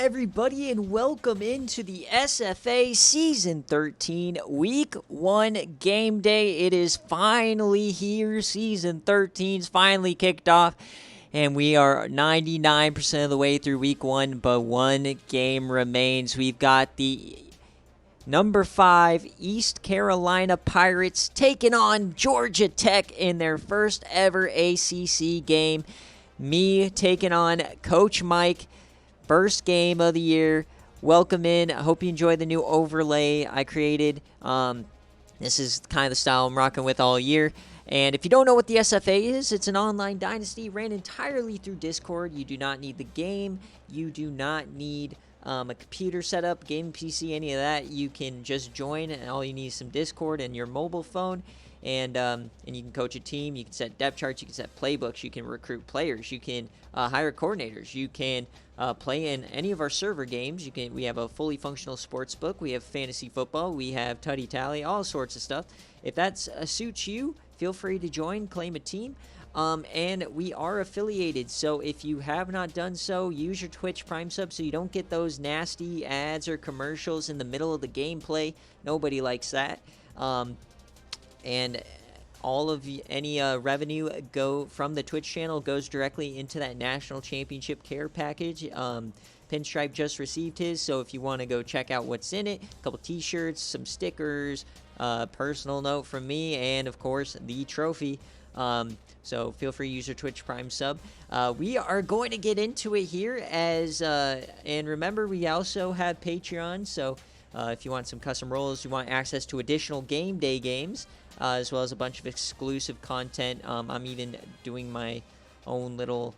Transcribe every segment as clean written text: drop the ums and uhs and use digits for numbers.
everybody, and welcome into the SFA Season 13 Week 1 Game Day. It is finally here. Season 13's finally kicked off, and we are 99% of the way through Week 1, but one game remains. We've got the number 5 East Carolina Pirates taking on Georgia Tech in their first ever ACC game. Me taking on Coach Mike. First game of the year. Welcome in. I hope you enjoy the new overlay I created. This is kind of the style I'm rocking with all year. And if you don't know what the SFA is, it's an online dynasty ran entirely through Discord. You do not need the game. You do not need a computer setup, game PC, any of that. You can just join, and all you need is some Discord and your mobile phone. And you can coach a team. You can set depth charts. You can set playbooks. You can recruit players. You can hire coordinators. You can play in any of our server games. We have a fully functional sports book. We have fantasy football. We have Tutty Tally. All sorts of stuff. If that suits you, feel free to join. Claim a team. And we are affiliated. So if you have not done so, use your Twitch Prime sub so you don't get those nasty ads or commercials in the middle of the gameplay. Nobody likes that. And all of any revenue from the Twitch channel goes directly into that national championship care package. Pinstripe just received his, so if you want to go check out what's in it, a couple t-shirts, some stickers, personal note from me, and of course the trophy. So feel free to use your Twitch Prime sub. We are going to get into it here and remember, we also have Patreon, so if you want some custom roles, you want access to additional game day games, as well as a bunch of exclusive content. I'm even doing my own little,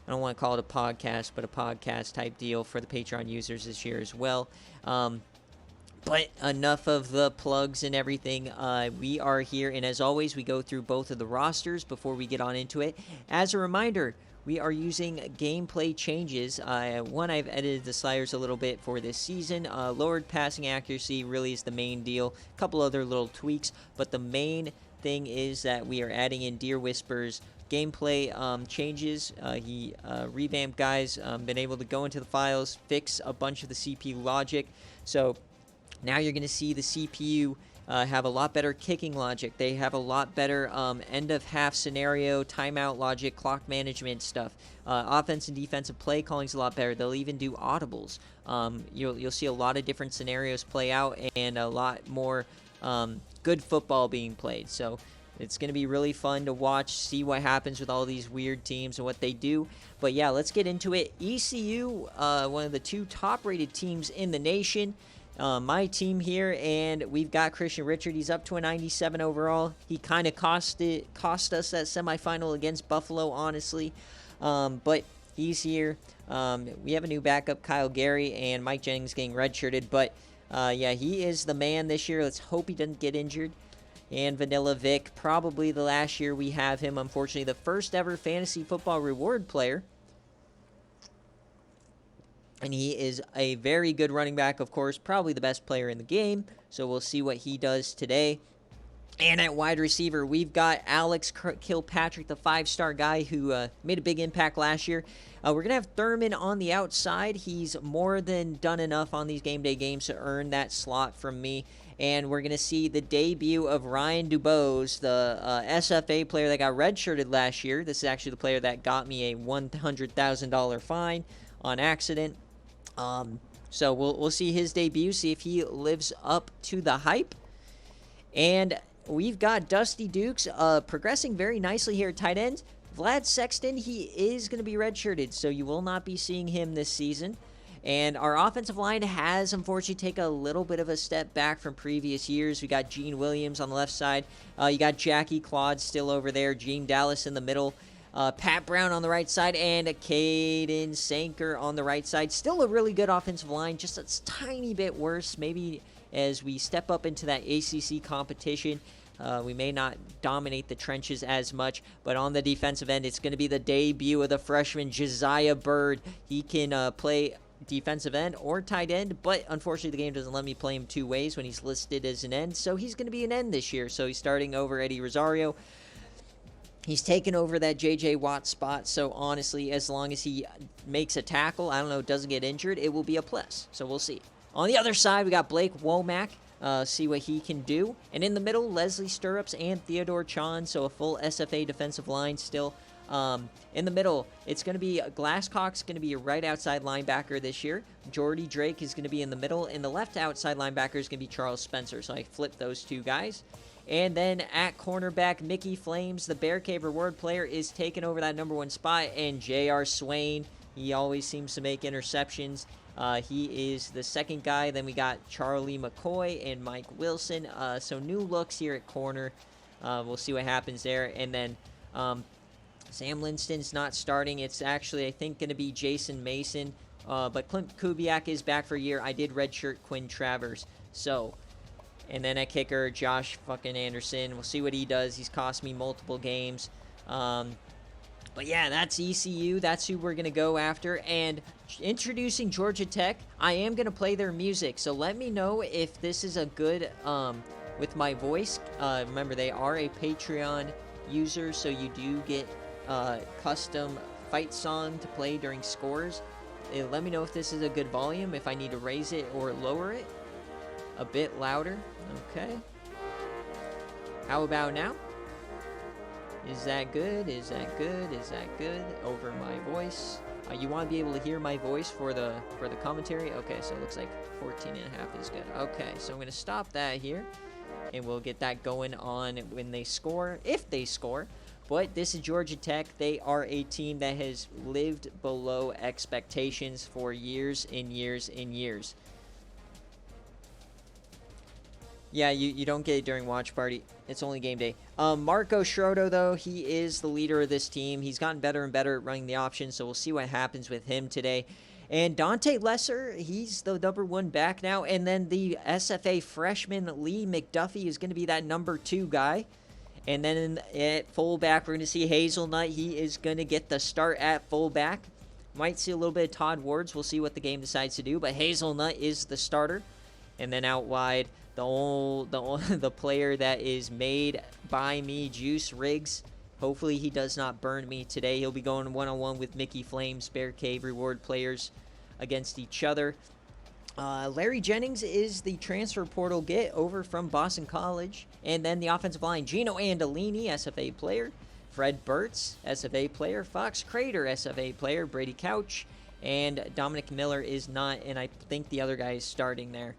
I don't want to call it a podcast, but a podcast type deal for the Patreon users this year as well. But enough of the plugs and everything. We are here, and as always, we go through both of the rosters before we get on into it. As a reminder, we are using gameplay changes. I've edited the sliders a little bit for this season. Lowered passing accuracy really is the main deal. A couple other little tweaks, but the main thing is that we are adding in Deer Whisper's gameplay changes. He revamped guys, been able to go into the files, fix a bunch of the CPU logic. So now you're going to see the CPU have a lot better kicking logic. They have a lot better end-of-half scenario, timeout logic, clock management stuff. Offense and defensive play calling is a lot better. They'll even do audibles. You'll see a lot of different scenarios play out and a lot more good football being played. So it's going to be really fun to watch, see what happens with all these weird teams and what they do. But yeah, let's get into it. ECU, one of the 2 top-rated teams in the nation. My team here, and we've got Christian Richard. He's up to a 97 overall. He kind of cost us that semifinal against Buffalo, honestly. But he's here. We have a new backup, Kyle Gary, and Mike Jennings getting redshirted. But yeah, he is the man this year. Let's hope he doesn't get injured. And Vanilla Vic, probably the last year we have him. Unfortunately, the first ever fantasy football reward player. And he is a very good running back, of course, probably the best player in the game. So we'll see what he does today. And at wide receiver, we've got Alex Kilpatrick, the 5-star guy who made a big impact last year. We're going to have Thurman on the outside. He's more than done enough on these game day games to earn that slot from me. And we're going to see the debut of Ryan Dubose, the SFA player that got redshirted last year. This is actually the player that got me a $100,000 fine on accident. So we'll see his debut, see if he lives up to the hype. And we've got Dusty Dukes progressing very nicely here at tight end. Vlad Sexton, he is going to be redshirted, so you will not be seeing him this season. And our offensive line has, unfortunately, taken a little bit of a step back from previous years. We got Gene Williams on the left side. You got Jackie Claude still over there. Gene Dallas in the middle. Pat Brown on the right side, and Caden Sanker on the right side. Still a really good offensive line, just a tiny bit worse. Maybe as we step up into that ACC competition, we may not dominate the trenches as much. But on the defensive end, it's going to be the debut of the freshman Josiah Bird. He can play defensive end or tight end, but unfortunately the game doesn't let me play him 2 ways when he's listed as an end. So he's going to be an end this year. So he's starting over Eddie Rosario. He's taken over that J.J. Watt spot, so honestly, as long as he makes a tackle, I don't know, doesn't get injured, it will be a plus. So we'll see. On the other side, we got Blake Womack. See what he can do. And in the middle, Leslie Stirrups and Theodore Chon, so a full SFA defensive line still. In the middle, it's going to be Glasscock's going to be a right outside linebacker this year. Jordy Drake is going to be in the middle, and the left outside linebacker is going to be Charles Spencer. So I flipped those two guys. And then at cornerback, Mickey Flames, the BearCave reward player, is taking over that number 1 spot. And J.R. Swain, he always seems to make interceptions. He is the second guy. Then we got Charlie McCoy and Mike Wilson. So new looks here at corner. We'll see what happens there. And then Sam Linston's not starting. It's actually, I think, going to be Jason Mason. But Clint Kubiak is back for a year. I did redshirt Quinn Travers. So, and then at kicker, Josh fucking Anderson. We'll see what he does. He's cost me multiple games. But yeah, that's ECU. That's who we're going to go after. And introducing Georgia Tech, I am going to play their music. So let me know if this is a good, with my voice. Remember, they are a Patreon user, so you do get custom fight song to play during scores. Let me know if this is a good volume, if I need to raise it or lower it a bit louder. Okay. How about now? Is that good? Is that good? Is that good? Over my voice. You want to be able to hear my voice for the commentary? Okay, so it looks like 14.5 is good. Okay, so I'm going to stop that here, and we'll get that going on when they score, if they score. But this is Georgia Tech. They are a team that has lived below expectations for years and years and years. Yeah, you don't get it during watch party. It's only game day. Marco Schrodo, though, he is the leader of this team. He's gotten better and better at running the option, so we'll see what happens with him today. And Dante Lesser, he's the number 1 back now. And then the SFA freshman Lee McDuffie is going to be that number 2 guy. And then at fullback, we're going to see Hazelnut. He is going to get the start at fullback. Might see a little bit of Todd Wards. We'll see what the game decides to do. But Hazelnut is the starter. And then out wide, the player that is made by me, Juice Riggs. Hopefully he does not burn me today. He'll be going one-on-one with Mickey Flames, BearCave reward players against each other. Larry Jennings is the transfer portal get over from Boston College. And then the offensive line, Gino Andolini, SFA player. Fred Burtz, SFA player. Fox Crater, SFA player. Brady Couch. And Dominic Miller is not, and I think the other guy is starting there.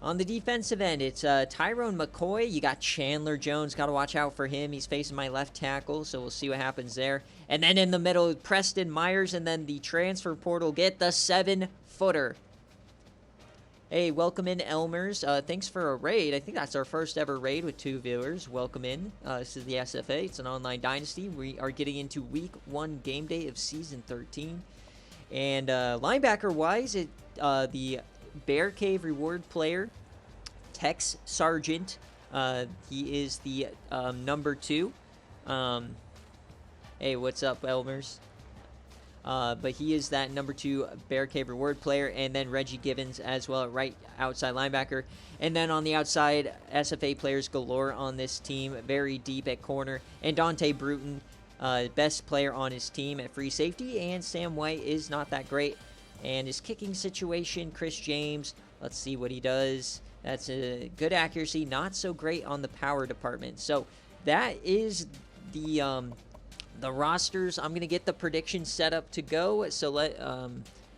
On the defensive end, it's Tyrone McCoy. You got Chandler Jones. Got to watch out for him. He's facing my left tackle, so we'll see what happens there. And then in the middle, Preston Myers, and then the transfer portal get the 7-footer. Hey, welcome in, Elmers. Thanks for a raid. I think that's our first ever raid with 2 viewers. Welcome in. This is the SFA. It's an online dynasty. We are getting into week 1 game day of season 13. And linebacker-wise, the BearCave reward player, Tex Sargent. He is the number 2. Hey, what's up, Elmers? But he is that number 2 BearCave reward player. And then Reggie Gibbons as well, right outside linebacker. And then on the outside, SFA players galore on this team, very deep at corner. And Dante Bruton, best player on his team at free safety. And Sam White is not that great. And his kicking situation, Chris James, let's see what he does. That's a good accuracy, not so great on the power department. So that is the rosters. I'm gonna get the predictions set up to go. So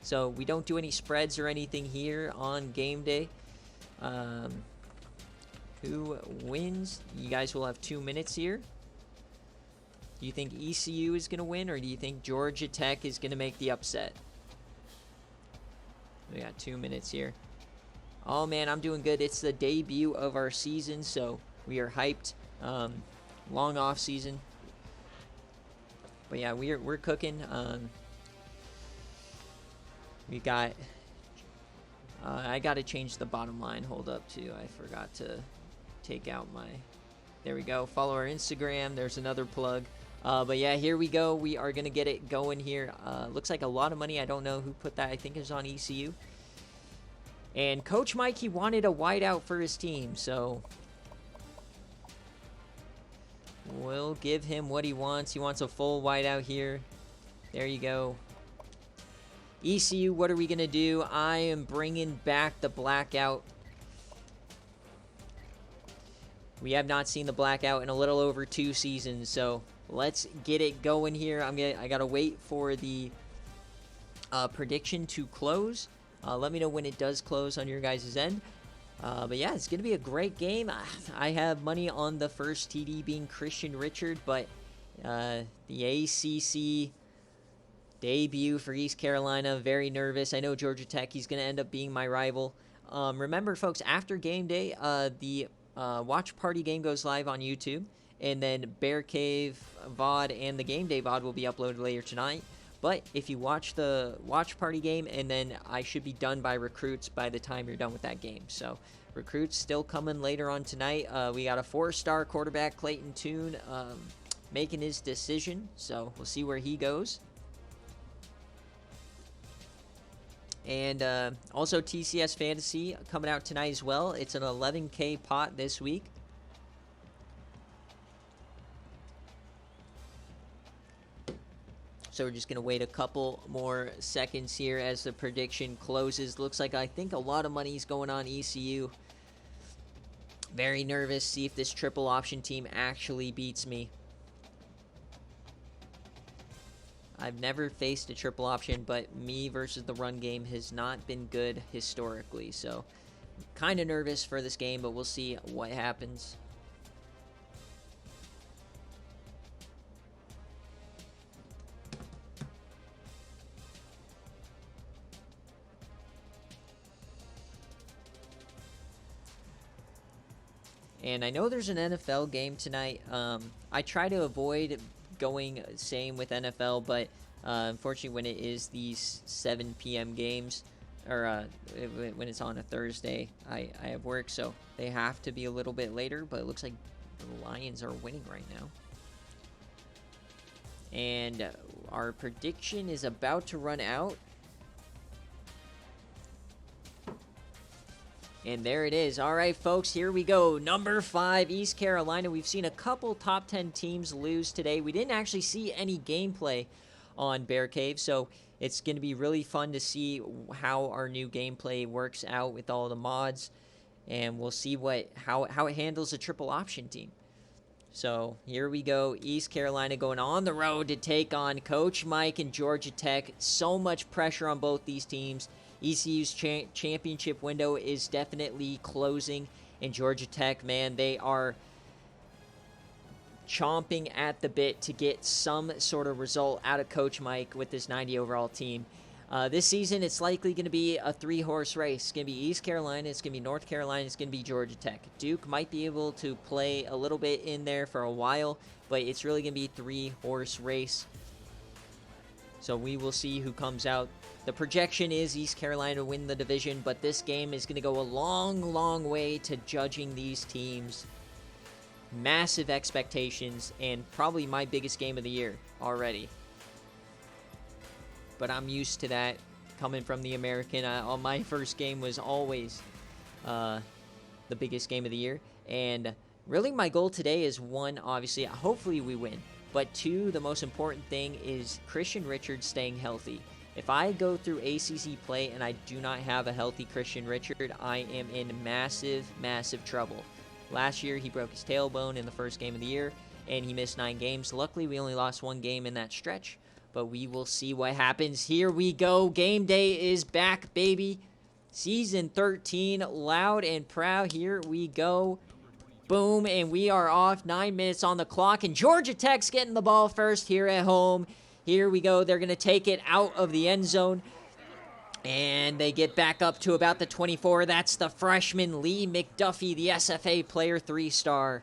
so we don't do any spreads or anything here on game day. Who wins? You guys will have 2 minutes here. Do you think ECU is gonna win, or do you think Georgia Tech is gonna make the upset? We got 2 minutes here. Oh man, I'm doing good. It's the debut of our season, so we are hyped. Long off season, but yeah, we're cooking. We got. I got to change the bottom line. Hold up, too. I forgot to take out my. There we go. Follow our Instagram. There's another plug. But yeah, here we go. We are going to get it going here. Looks like a lot of money. I don't know who put that. I think it was on ECU. And Coach Mike, he wanted a wideout for his team. So We'll give him what he wants. He wants a full whiteout here. There you go. ECU, what are we going to do? I am bringing back the blackout. We have not seen the blackout in a little over 2 seasons, so let's get it going here. I got to wait for the prediction to close. Let me know when it does close on your guys' end. But yeah, it's going to be a great game. I have money on the first TD being Christian Richard, but the ACC debut for East Carolina, very nervous. I know Georgia Tech, he's going to end up being my rival. Remember, folks, after game day, the watch party game goes live on YouTube, and then BearCave VOD and the Gameday VOD will be uploaded later tonight. But if you watch the watch party game, and then I should be done by recruits by the time you're done with that game. So recruits still coming later on tonight. We got a 4-star quarterback, Clayton Toon, making his decision. So we'll see where he goes. And also TCS Fantasy coming out tonight as well. It's an 11K pot this week. So we're just going to wait a couple more seconds here as the prediction closes. Looks like I think a lot of money is going on ECU. Very nervous. See if this triple option team actually beats me. I've never faced a triple option, but me versus the run game has not been good historically. So kind of nervous for this game, but we'll see what happens. And I know there's an NFL game tonight. I try to avoid going same with NFL, but unfortunately when it is these 7 p.m. games, or when it's on a Thursday, I have work, so they have to be a little bit later, but it looks like the Lions are winning right now. And our prediction is about to run out. And there it is. All right, folks, here we go. Number 5, East Carolina. We've seen a couple top 10 teams lose today. We didn't actually see any gameplay on BearCave, so it's going to be really fun to see how our new gameplay works out with all the mods. And we'll see how it handles a triple option team. So here we go. East Carolina going on the road to take on Coach Mike and Georgia Tech. So much pressure on both these teams. ECU's championship window is definitely closing, and Georgia Tech, man, they are chomping at the bit to get some sort of result out of Coach Mike with this 90 overall team. This season, it's likely going to be a 3-horse race. It's going to be East Carolina, it's going to be North Carolina, it's going to be Georgia Tech. Duke might be able to play a little bit in there for a while, but it's really going to be a 3-horse race. So we will see who comes out. The projection is East Carolina to win the division, but this game is going to go a long, long way to judging these teams. Massive expectations, and probably my biggest game of the year already. But I'm used to that coming from the American. My first game was always the biggest game of the year. And really my goal today is 1, obviously, hopefully we win. But 2, the most important thing is Christian Richard staying healthy. If I go through ACC play and I do not have a healthy Christian Richard, I am in massive, massive trouble. Last year, he broke his tailbone in the first game of the year, and he missed 9 games. Luckily, we only lost 1 game in that stretch, but we will see what happens. Here we go. Game day is back, baby. Season 13, loud and proud. Here we go. Boom, and we are off. 9 minutes on the clock, and Georgia Tech's getting the ball first here at home. Here we go. They're going to take it out of the end zone. And they get back up to about the 24. That's the freshman Lee McDuffie, the SFA player, 3-star.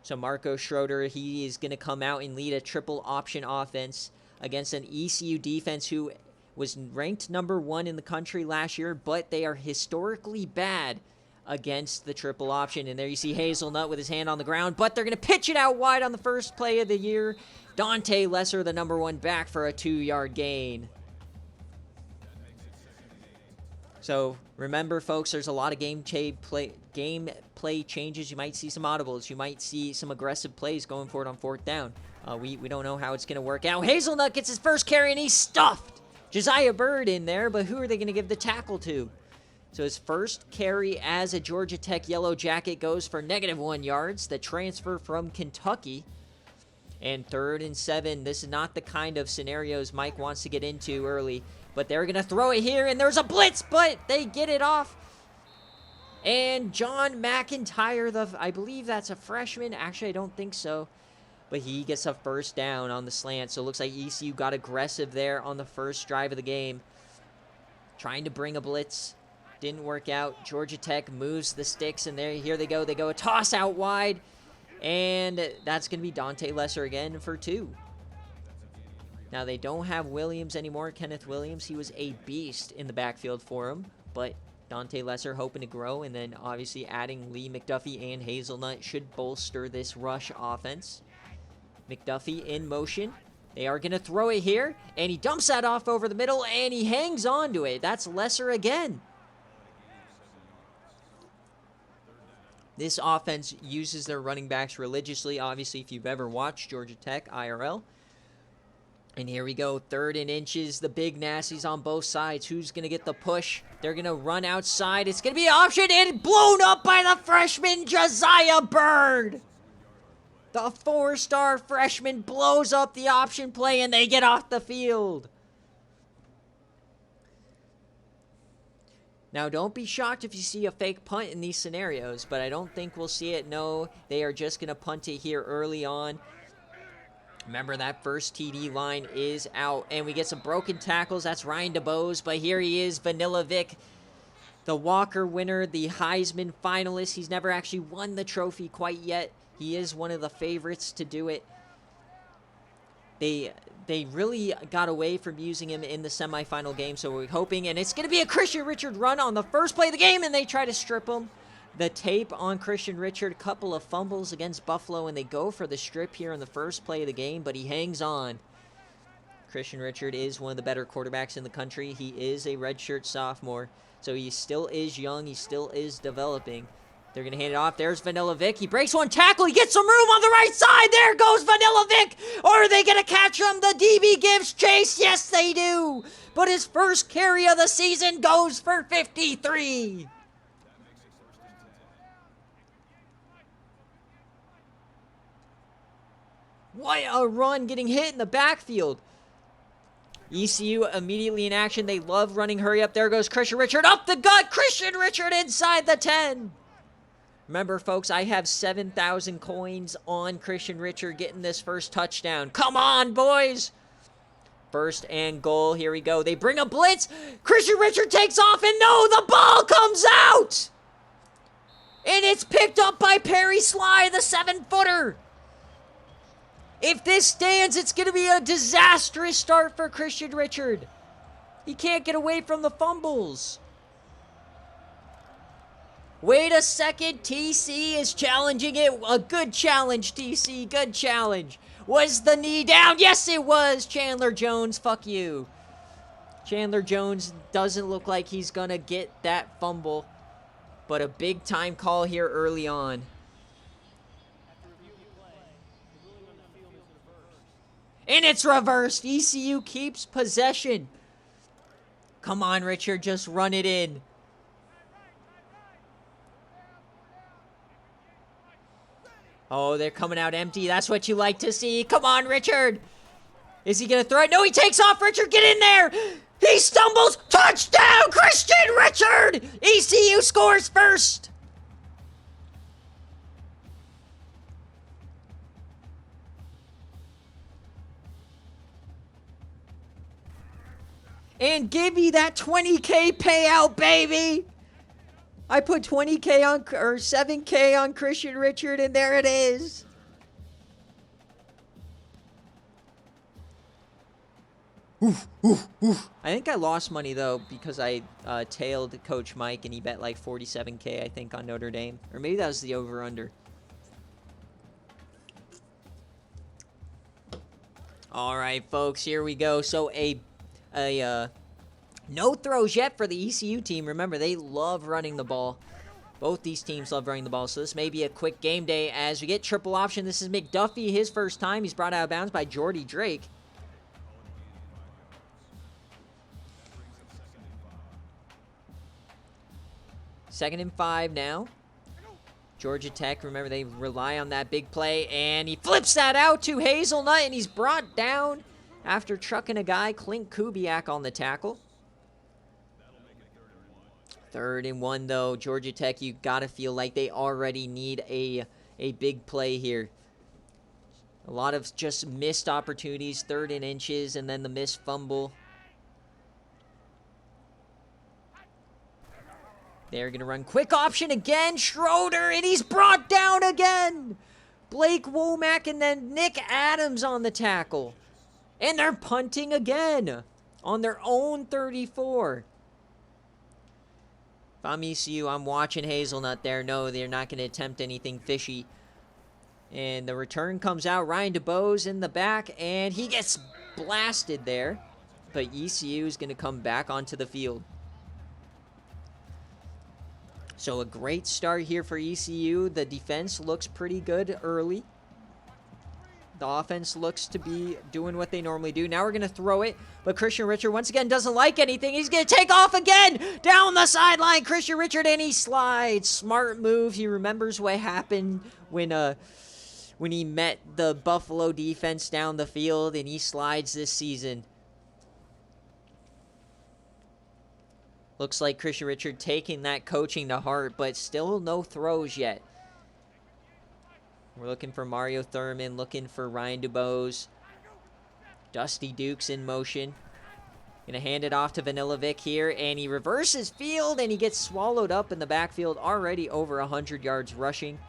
So Marco Schroeder, he is going to come out and lead a triple option offense against an ECU defense who was ranked number 1 in the country last year, but they are historically bad against the triple option. And there you see Hazelnut with his hand on the ground, but they're going to pitch it out wide on the first play of the year. Dante Lesser, the number 1 back, for a 2-yard gain. So remember, folks, there's a lot of gameplay changes. You might see some audibles. You might see some aggressive plays going for it on 4th down. We don't know how it's going to work out. Hazelnut gets his first carry, and he's stuffed. Josiah Bird in there, but who are they going to give the tackle to? So his first carry as a Georgia Tech Yellow Jacket goes for -1 yards. The transfer from Kentucky. And 3rd and 7. This is not the kind of scenarios Mike wants to get into early. But they're going to throw it here, and there's a blitz, but they get it off. And John McIntyre, I believe that's a freshman. Actually, I don't think so. But he gets a first down on the slant. So it looks like ECU got aggressive there on the first drive of the game. Trying to bring a blitz. Didn't work out. Georgia Tech moves the sticks, and here they go. They go a toss out wide. And that's going to be Dante Lesser again for 2. Now, they don't have Williams anymore, Kenneth Williams. He was a beast in the backfield for him. But Dante Lesser hoping to grow. And then, obviously, adding Lee McDuffie and Hazelnut should bolster this rush offense. McDuffie in motion. They are going to throw it here. And he dumps that off over the middle, and he hangs on to it. That's Lesser again. This offense uses their running backs religiously, obviously, if you've ever watched Georgia Tech IRL. And here we go, 3rd and inches, the big nasties on both sides. Who's going to get the push? They're going to run outside. It's going to be an option, and blown up by the freshman, Josiah Bird. The 4-star freshman blows up the option play, and they get off the field. Now, don't be shocked if you see a fake punt in these scenarios, but I don't think we'll see it. No, they are just going to punt it here early on. Remember, that first TD line is out, and we get some broken tackles. That's Ryan DeBose, but here he is, Vanilla Vic, the Walker winner, the Heisman finalist. He's never actually won the trophy quite yet. He is one of the favorites to do it. They really got away from using him in the semifinal game, so we're hoping, and it's going to be a Christian Richard run on the first play of the game, and they try to strip him. The tape on Christian Richard, couple of fumbles against Buffalo, and they go for the strip here in the first play of the game, but he hangs on. Christian Richard is one of the better quarterbacks in the country. He is a redshirt sophomore, so he still is young. He still is developing. They're going to hand it off. There's Vanilla Vic. He breaks one tackle. He gets some room on the right side. There goes Vanilla Vic. Or are they going to catch him? The DB gives chase. Yes, they do. But his first carry of the season goes for 53. What a run, getting hit in the backfield. ECU immediately in action. They love running hurry up. There goes Christian Richard up the gut. Christian Richard inside the 10. Remember, folks, I have 7,000 coins on Christian Richard getting this first touchdown. Come on, boys. 1st and goal. Here we go. They bring a blitz. Christian Richard takes off, and no, the ball comes out. And it's picked up by Perry Sly, the 7-footer. If this stands, it's going to be a disastrous start for Christian Richard. He can't get away from the fumbles. Wait a second, TC is challenging it. A good challenge, TC, good challenge. Was the knee down? Yes, it was. Chandler Jones, fuck you. Chandler Jones doesn't look like he's going to get that fumble, but a big time call here early on. And it's reversed. ECU keeps possession. Come on, Richard, just run it in. Oh, they're coming out empty. That's what you like to see. Come on, Richard. Is he going to throw it? No, he takes off. Richard, get in there. He stumbles. Touchdown, Christian Richard. ECU scores first. And give me that 20K payout, baby. I put 20K on, or 7K on Christian Richard, and there it is. Oof, oof, oof. I think I lost money, though, because I tailed Coach Mike, and he bet like 47K, I think, on Notre Dame. Or maybe that was the over-under. All right, folks, here we go. So a No throws yet for the ECU team. Remember, they love running the ball. Both these teams love running the ball, so this may be a quick game day as we get triple option. This is McDuffie, his first time. He's brought out of bounds by Jordy Drake. Second and 5 now. Georgia Tech, remember, they rely on that big play, and he flips that out to Hazelnut, and he's brought down after trucking a guy, Clint Kubiak, on the tackle. 3rd and 1, though. Georgia Tech, you got to feel like they already need a big play here. A lot of just missed opportunities, 3rd and inches, and then the missed fumble. They're going to run quick option again. Schroeder, and he's brought down again. Blake Womack and then Nick Adams on the tackle. And they're punting again on their own 34. If I'm ECU, I'm watching Hazelnut there. No, they're not going to attempt anything fishy. And the return comes out. Ryan DeBose in the back, and he gets blasted there. But ECU is going to come back onto the field. So a great start here for ECU. The defense looks pretty good early. The offense looks to be doing what they normally do. Now we're going to throw it, but Christian Richard once again doesn't like anything. He's going to take off again down the sideline. Christian Richard, and he slides. Smart move. He remembers what happened when he met the Buffalo defense down the field, and he slides this season. Looks like Christian Richard taking that coaching to heart, but still no throws yet. We're looking for Mario Thurman, looking for Ryan DuBose. Dusty Duke's in motion. Gonna hand it off to Vanilla Vic here, and he reverses field, and he gets swallowed up in the backfield, already over 100 yards rushing.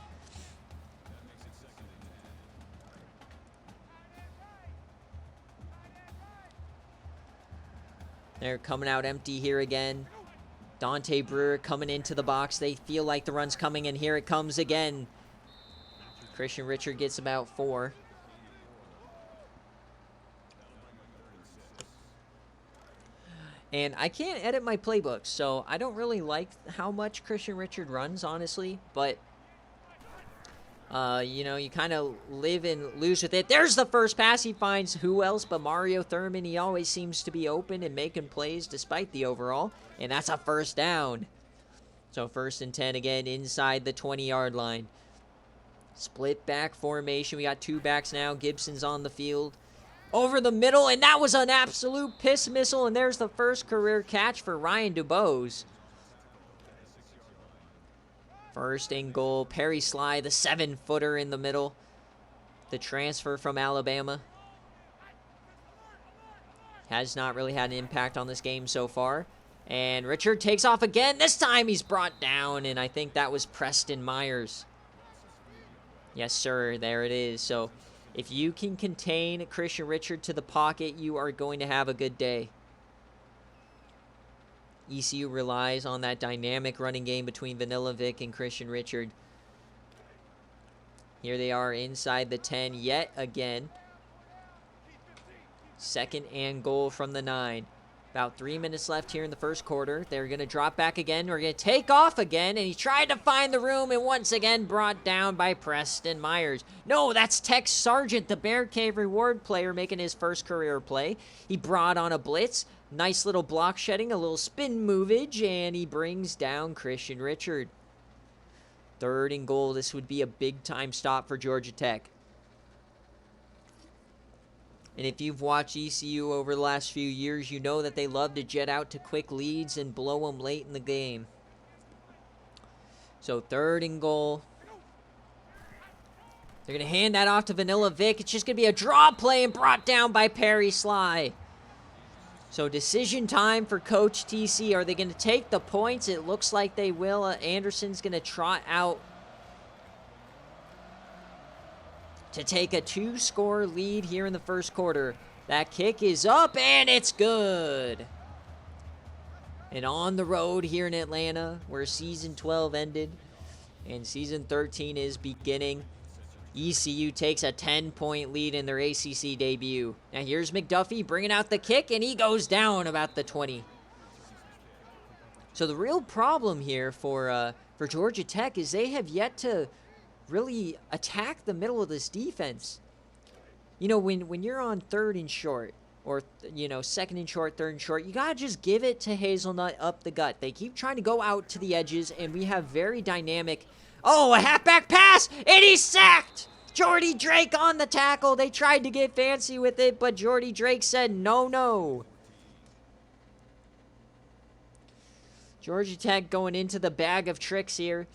They're coming out empty here again. Dante Brewer coming into the box. They feel like the run's coming, and here it comes again. Christian Richard gets about 4. And I can't edit my playbooks, so I don't really like how much Christian Richard runs, honestly. But, you know, you kind of live and lose with it. There's the first pass. He finds who else but Mario Thurman. He always seems to be open and making plays despite the overall. And that's a first down. So 1st and 10 again inside the 20-yard line. Split back formation. We got 2 backs now. Gibson's on the field. Over the middle, and that was an absolute piss missile. And there's the first career catch for Ryan DuBose. 1st and goal. Perry Sly, the 7-footer in the middle. The transfer from Alabama. Has not really had an impact on this game so far. And Richard takes off again. This time he's brought down, and I think that was Preston Myers. Yes, sir. There it is. So if you can contain Christian Richard to the pocket, you are going to have a good day. ECU relies on that dynamic running game between Vanilla Vic and Christian Richard. Here they are inside the 10 yet again. 2nd and goal from the 9. About 3 minutes left here in the first quarter. They're going to drop back again. We're going to take off again. And he tried to find the room and once again brought down by Preston Myers. No, that's Tex Sargent, the BearCave reward player, making his first career play. He brought on a blitz. Nice little block shedding, a little spin movage, and he brings down Christian Richard. 3rd and goal. This would be a big-time stop for Georgia Tech. And if you've watched ECU over the last few years, you know that they love to jet out to quick leads and blow them late in the game. So 3rd and goal. They're going to hand that off to Vanilla Vic. It's just going to be a draw play and brought down by Perry Sly. So decision time for Coach TC. Are they going to take the points? It looks like they will. Anderson's going to trot out to take a 2-score lead here in the first quarter. That kick is up, and it's good. And on the road here in Atlanta, where Season 12 ended, and Season 13 is beginning, ECU takes a 10-point lead in their ACC debut. Now here's McDuffie bringing out the kick, and he goes down about the 20. So the real problem here for Georgia Tech is they have yet to really attack the middle of this defense. You know, when you're on 3rd and short, or, you know, 2nd and short, 3rd and short, you got to just give it to Hazelnut up the gut. They keep trying to go out to the edges, and we have very dynamic... Oh, a halfback pass, and he's sacked! Jordy Drake on the tackle. They tried to get fancy with it, but Jordy Drake said no, no. Georgia Tech going into the bag of tricks here.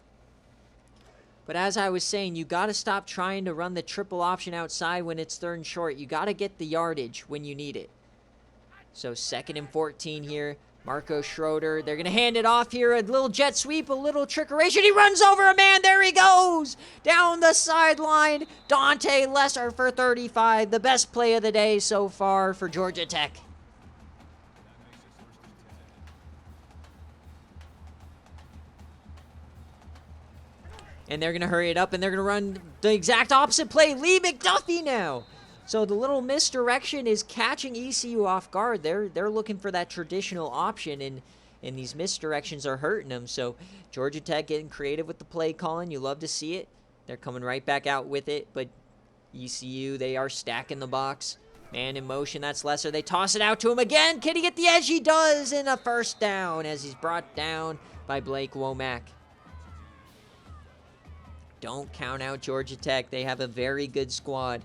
But as I was saying, you got to stop trying to run the triple option outside when it's 3rd and short. You got to get the yardage when you need it. So 2nd and 14 here. Marco Schroeder. They're going to hand it off here. A little jet sweep, a little trickeration. He runs over a man. There he goes. Down the sideline. Dante Lesser for 35. The best play of the day so far for Georgia Tech. And they're going to hurry it up, and they're going to run the exact opposite play. Lee McDuffie now. So the little misdirection is catching ECU off guard. They're looking for that traditional option, and these misdirections are hurting them. So Georgia Tech getting creative with the play calling. You love to see it. They're coming right back out with it, but ECU, they are stacking the box. Man in motion, that's Lesser. They toss it out to him again. Can he get the edge? He does, and a first down as he's brought down by Blake Womack. Don't count out Georgia Tech. They have a very good squad.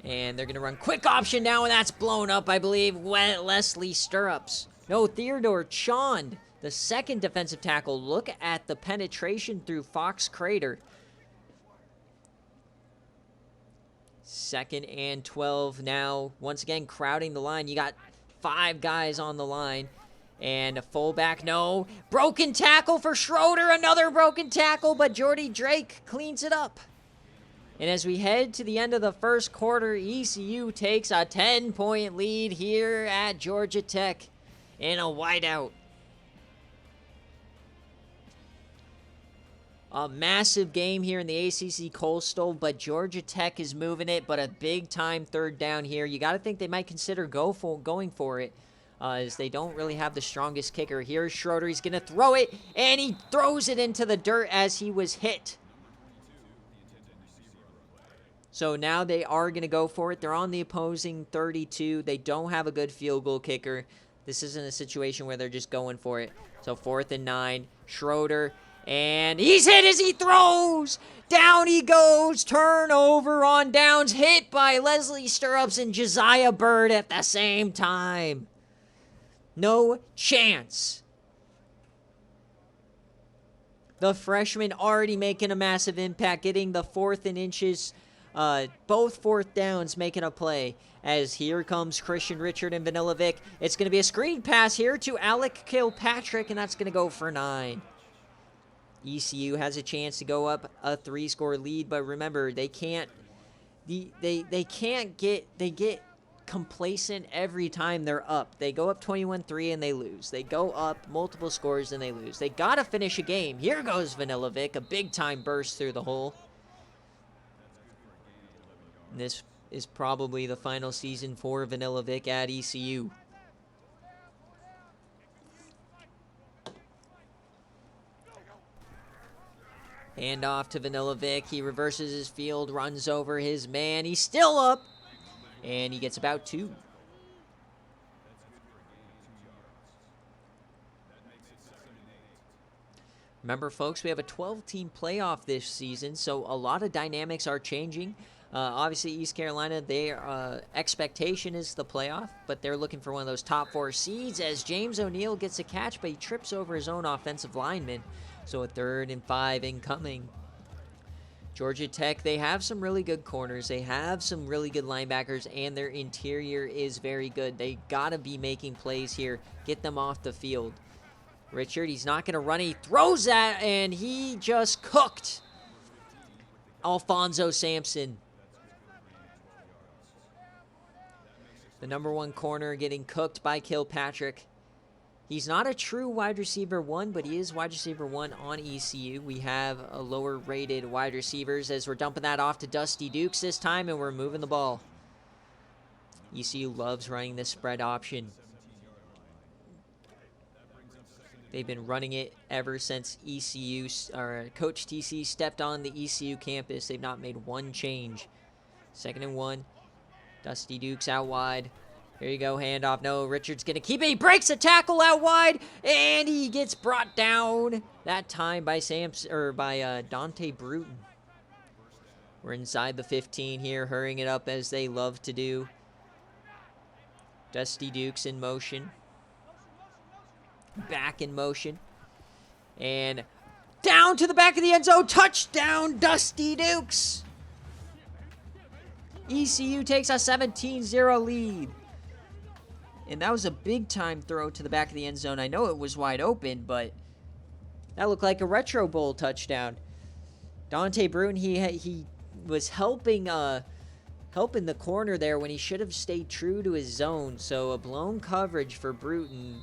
And they're going to run quick option now, and that's blown up, I believe. Leslie Stirrups. No, Theodore Chond, the 2nd defensive tackle. Look at the penetration through Fox Crater. 2nd and 12 now. Once again, crowding the line. You got 5 guys on the line. And a fullback, no. Broken tackle for Schroeder. Another broken tackle, but Jordy Drake cleans it up. And as we head to the end of the first quarter, ECU takes a 10-point lead here at Georgia Tech in a whiteout. A massive game here in the ACC Coastal, but Georgia Tech is moving it, but a big-time 3rd down here. You got to think they might consider going for it, as they don't really have the strongest kicker. Here's Schroeder. He's going to throw it, and he throws it into the dirt as he was hit. So now they are going to go for it. They're on the opposing 32. They don't have a good field goal kicker. This isn't a situation where they're just going for it. So 4th and 9. Schroeder. And he's hit as he throws. Down he goes. Turnover on downs. Hit by Leslie Stirrups and Josiah Bird at the same time. No chance. The freshman already making a massive impact, getting the 4th and inches. Both 4th downs making a play. As here comes Christian Richard and Vanilla Vic. It's going to be a screen pass here to Alec Kilpatrick, and that's going to go for 9. ECU has a chance to go up a 3-score lead, but remember, they can't get complacent every time they're up. They go up 21-3 and they lose. They go up multiple scores and they lose. They got to finish a game. Here goes Vanilla Vic, a big-time burst through the hole. And this is probably the final season for Vanilla Vic at ECU. Hand off to Vanilla Vic. He reverses his field, runs over his man. He's still up, and he gets about 2. Remember, folks, we have a 12-team playoff this season, so a lot of dynamics are changing. Obviously, East Carolina, their expectation is the playoff, but they're looking for one of those top 4 seeds as James O'Neal gets a catch, but he trips over his own offensive lineman. So a 3rd and 5 incoming. Georgia Tech, they have some really good corners. They have some really good linebackers, and their interior is very good. They got to be making plays here. Get them off the field. Richard, he's not going to run. He throws that, and he just cooked Alfonso Sampson. The number 1 corner getting cooked by Kilpatrick. He's not a true wide receiver 1, but he is wide receiver 1 on ECU. We have a lower rated wide receivers as we're dumping that off to Dusty Dukes this time, and we're moving the ball. ECU loves running this spread option. They've been running it ever since ECU, or Coach TC stepped on the ECU campus. They've not made one change. 2nd and 1. Dusty Dukes out wide. Here you go, handoff. No, Richard's going to keep it. He breaks a tackle out wide, and he gets brought down that time by Dante Bruton. We're inside the 15 here, hurrying it up as they love to do. Dusty Dukes in motion. Back in motion. And down to the back of the end zone. Touchdown, Dusty Dukes. ECU takes a 17-0 lead. And that was a big-time throw to the back of the end zone. I know it was wide open, but that looked like a Retro Bowl touchdown. Dante Bruton, he was helping the corner there when he should have stayed true to his zone. So a blown coverage for Bruton,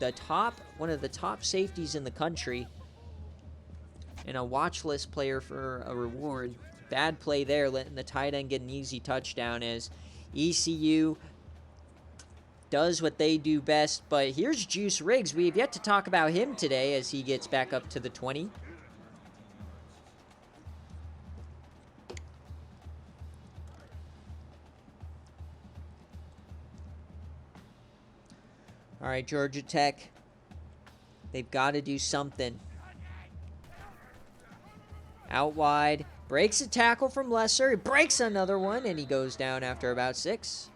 one of the top safeties in the country, and a watch list player for a reward. Bad play there, letting the tight end get an easy touchdown as ECU does what they do best. But here's Juice Riggs. We have yet to talk about him today as he gets back up to the 20. All right, Georgia Tech. They've got to do something. Out wide. Breaks a tackle from Lesser. He breaks another one, and he goes down after about 6.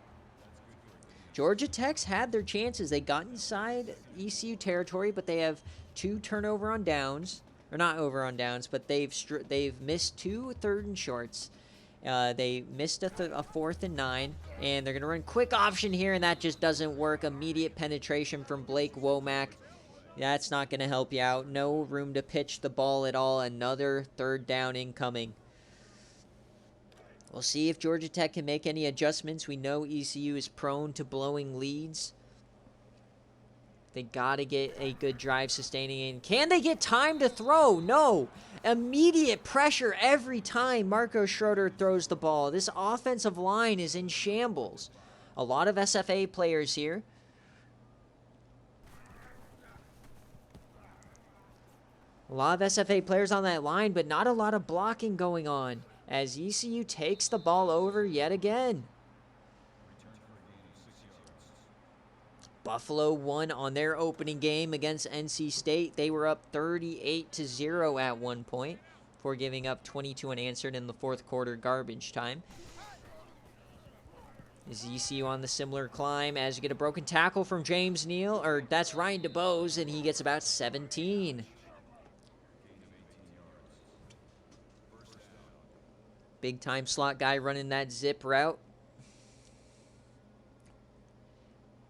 Georgia Tech's had their chances. They got inside ECU territory, but they have 2 turnover on downs. Or not over on downs, but they've missed 2 3rd and shorts. They missed a 4th and 9, and they're going to run quick option here, and that just doesn't work. Immediate penetration from Blake Womack. That's not going to help you out. No room to pitch the ball at all. Another 3rd down incoming. We'll see if Georgia Tech can make any adjustments. We know ECU is prone to blowing leads. They got to get a good drive sustaining in. Can they get time to throw? No. Immediate pressure every time Marco Schroeder throws the ball. This offensive line is in shambles. A lot of SFA players here. A lot of SFA players on that line, but not a lot of blocking going on as ECU takes the ball over yet again. Buffalo won on their opening game against NC State. They were up 38-0 at one point before giving up 22 unanswered in the 4th quarter garbage time. Is ECU on the similar climb as you get a broken tackle from James Neal, or that's Ryan DeBose, and he gets about 17. Big time slot guy running that zip route.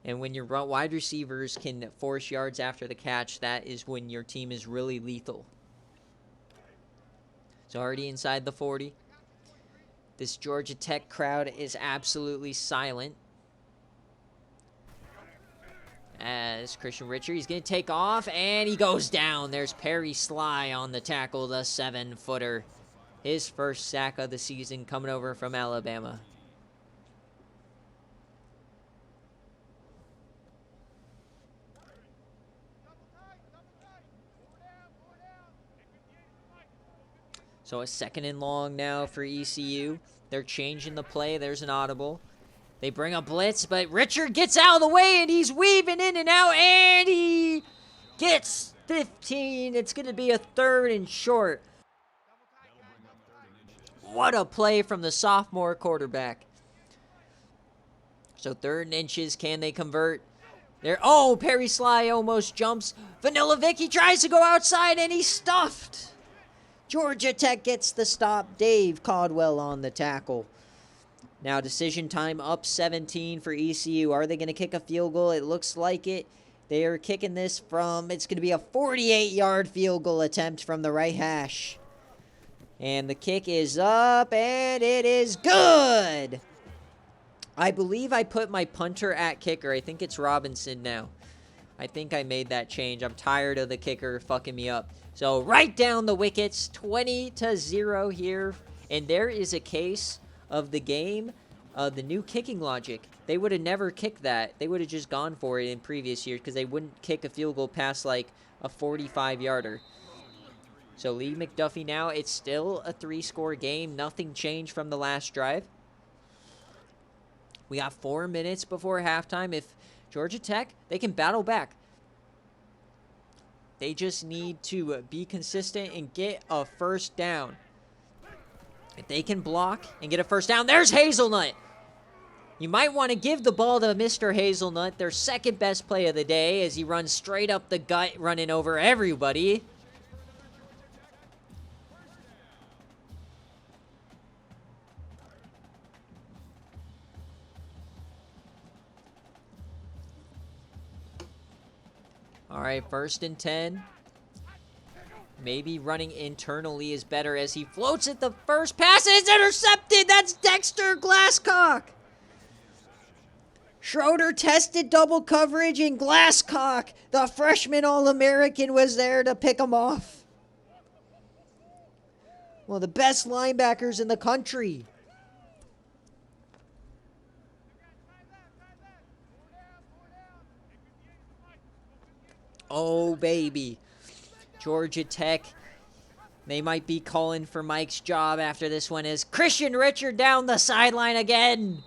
And when your wide receivers can force yards after the catch, that is when your team is really lethal. It's already inside the 40. This Georgia Tech crowd is absolutely silent. As Christian Richard, he's going to take off, and he goes down. There's Perry Sly on the tackle, the 7-footer. His first sack of the season coming over from Alabama. So a 2nd and long now for ECU. They're changing the play. There's an audible. They bring a blitz, but Richard gets out of the way, and he's weaving in and out, and he gets 15. It's going to be a 3rd and short. What a play from the sophomore quarterback. So 3rd and inches, can they convert? There. Oh, Perry Sly almost jumps. Vanilla Vic, he tries to go outside, and he's stuffed. Georgia Tech gets the stop. Dave Caldwell on the tackle. Now decision time, up 17 for ECU. Are they going to kick a field goal? It looks like it. They are kicking this from, it's going to be a 48-yard field goal attempt from the right hash. And the kick is up, and it is good. I believe I put my punter at kicker. I think it's Robinson now. I think I made that change. I'm tired of the kicker fucking me up. So right down the wickets, 20-0 here. And there is a case of the game, the new kicking logic. They would have never kicked that. They would have just gone for it in previous years because they wouldn't kick a field goal past like a 45-yarder. So Lee McDuffie now, it's still a 3-score game. Nothing changed from the last drive. We got 4 minutes before halftime. If Georgia Tech, they can battle back. They just need to be consistent and get a first down. If they can block and get a first down, there's Hazelnut. You might want to give the ball to Mr. Hazelnut, their second best play of the day, as he runs straight up the gut, running over everybody. All right, 1st and 10. Maybe running internally is better as he floats it. The first pass is intercepted. That's Dexter Glasscock. Schroeder tested double coverage, and Glasscock, the freshman All-American, was there to pick him off. One of the best linebackers in the country. Oh, baby. Georgia Tech, they might be calling for Mike's job after this one as Christian Richard down the sideline again.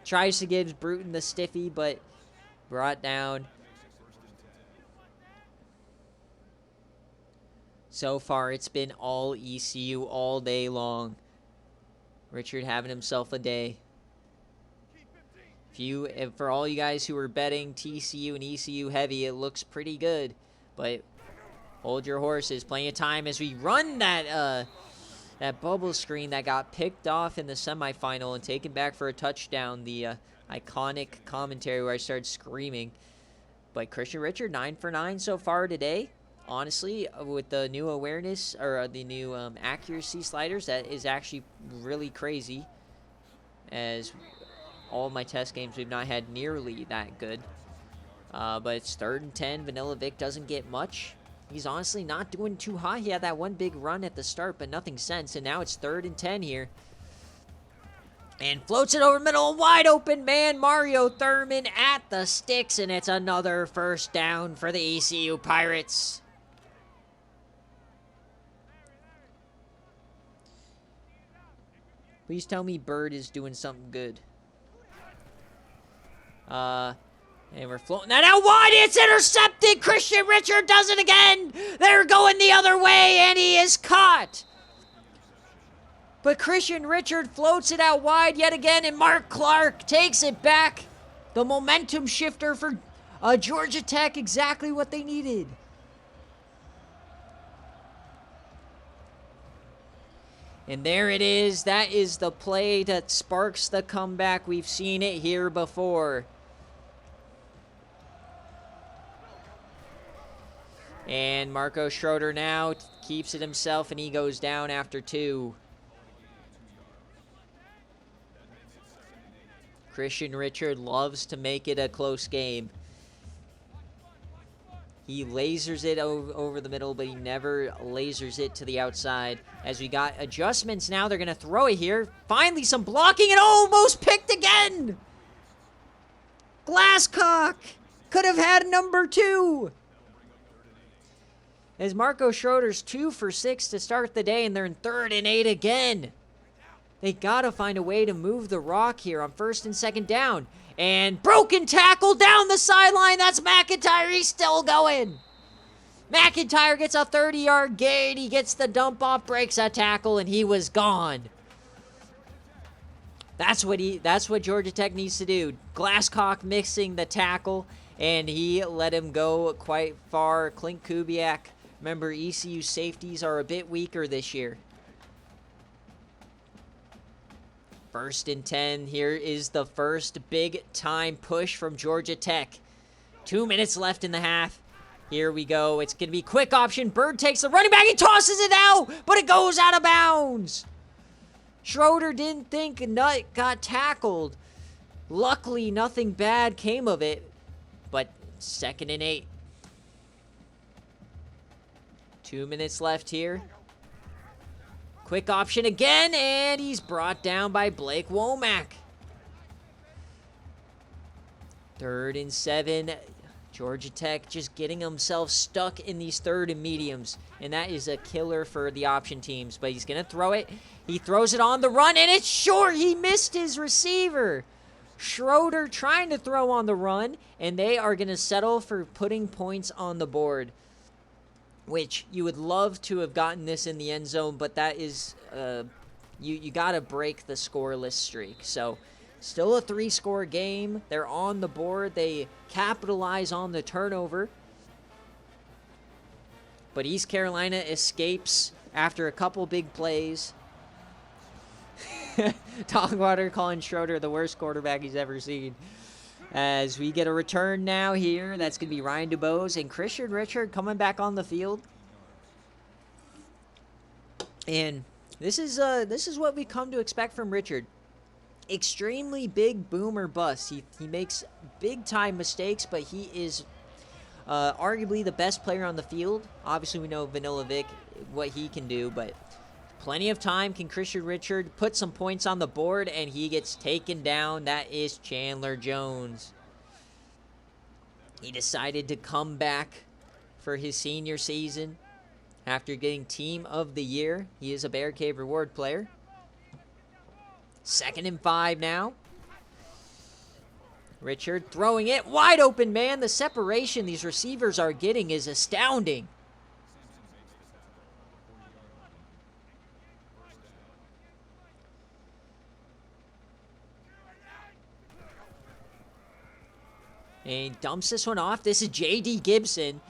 Tries to give Bruton the stiffy, but brought down. So far, it's been all ECU all day long. Richard having himself a day. For all you guys who are betting TCU and ECU heavy, it looks pretty good. But hold your horses. Plenty of time as we run that bubble screen that got picked off in the semifinal and taken back for a touchdown. The iconic commentary where I started screaming. But Christian Richard, 9 for 9 so far today. Honestly, with the new awareness or the new accuracy sliders, that is actually really crazy. As all my test games, we've not had nearly that good. But it's 3rd and 10. Vanilla Vic doesn't get much. He's honestly not doing too high. He had that one big run at the start, but nothing since. And now it's 3rd and 10 here. And floats it over middle. Wide open man, Mario Thurman at the sticks. And it's another first down for the ECU Pirates. Please tell me Bird is doing something good. And we're floating that out wide. It's intercepted. Christian Richard does it again. They're going the other way, and he is caught. But Christian Richard floats it out wide yet again, and Mark Clark takes it back. The momentum shifter for Georgia Tech, exactly what they needed. And there it is. That is the play that sparks the comeback. We've seen it here before. And Marco Schroeder now keeps it himself, and he goes down after 2. Christian Richard loves to make it a close game. He lasers it over the middle, but he never lasers it to the outside. As we got adjustments now, they're going to throw it here. Finally, some blocking, and almost picked again. Glasscock could have had number 2. As Marco Schroeder's 2 for 6 to start the day, and they're in 3rd and 8 again. They got to find a way to move the rock here on 1st and 2nd down. And broken tackle down the sideline. That's McIntyre. He's still going. McIntyre gets a 30-yard gain. He gets the dump off, breaks a tackle, and he was gone. That's what Georgia Tech needs to do. Glasscock mixing the tackle, and he let him go quite far. Clint Kubiak. Remember, ECU safeties are a bit weaker this year. 1st and 10. Here is the first big-time push from Georgia Tech. 2 minutes left in the half. Here we go. It's going to be quick option. Bird takes the running back. He tosses it out, but it goes out of bounds. Schroeder didn't think Nutt got tackled. Luckily, nothing bad came of it. But 2nd and 8. 2 minutes left here. Quick option again, and he's brought down by Blake Womack. 3rd and 7. Georgia Tech just getting himself stuck in these 3rd and mediums, and that is a killer for the option teams. But he's going to throw it. He throws it on the run, and it's short. He missed his receiver. Schroeder trying to throw on the run, and they are going to settle for putting points on the board, which you would love to have gotten this in the end zone, but that is, you got to break the scoreless streak. So still a 3-score game. They're on the board. They capitalize on the turnover. But East Carolina escapes after a couple big plays. Dogwater calling Schroeder the worst quarterback he's ever seen. As we get a return now here, that's going to be Ryan DuBose and Christian Richard coming back on the field. And this is what we come to expect from Richard. Extremely big boomer bust. He makes big-time mistakes, but he is arguably the best player on the field. Obviously, we know Vanilla Vic, what he can do, but plenty of time. Can Christian Richard put some points on the board, and he gets taken down. That is Chandler Jones. He decided to come back for his senior season after getting Team of the Year. He is a BearCave reward player. 2nd and 5 now. Richard throwing it wide open, man. The separation these receivers are getting is astounding. And he dumps this one off. This is J.D. Gibson.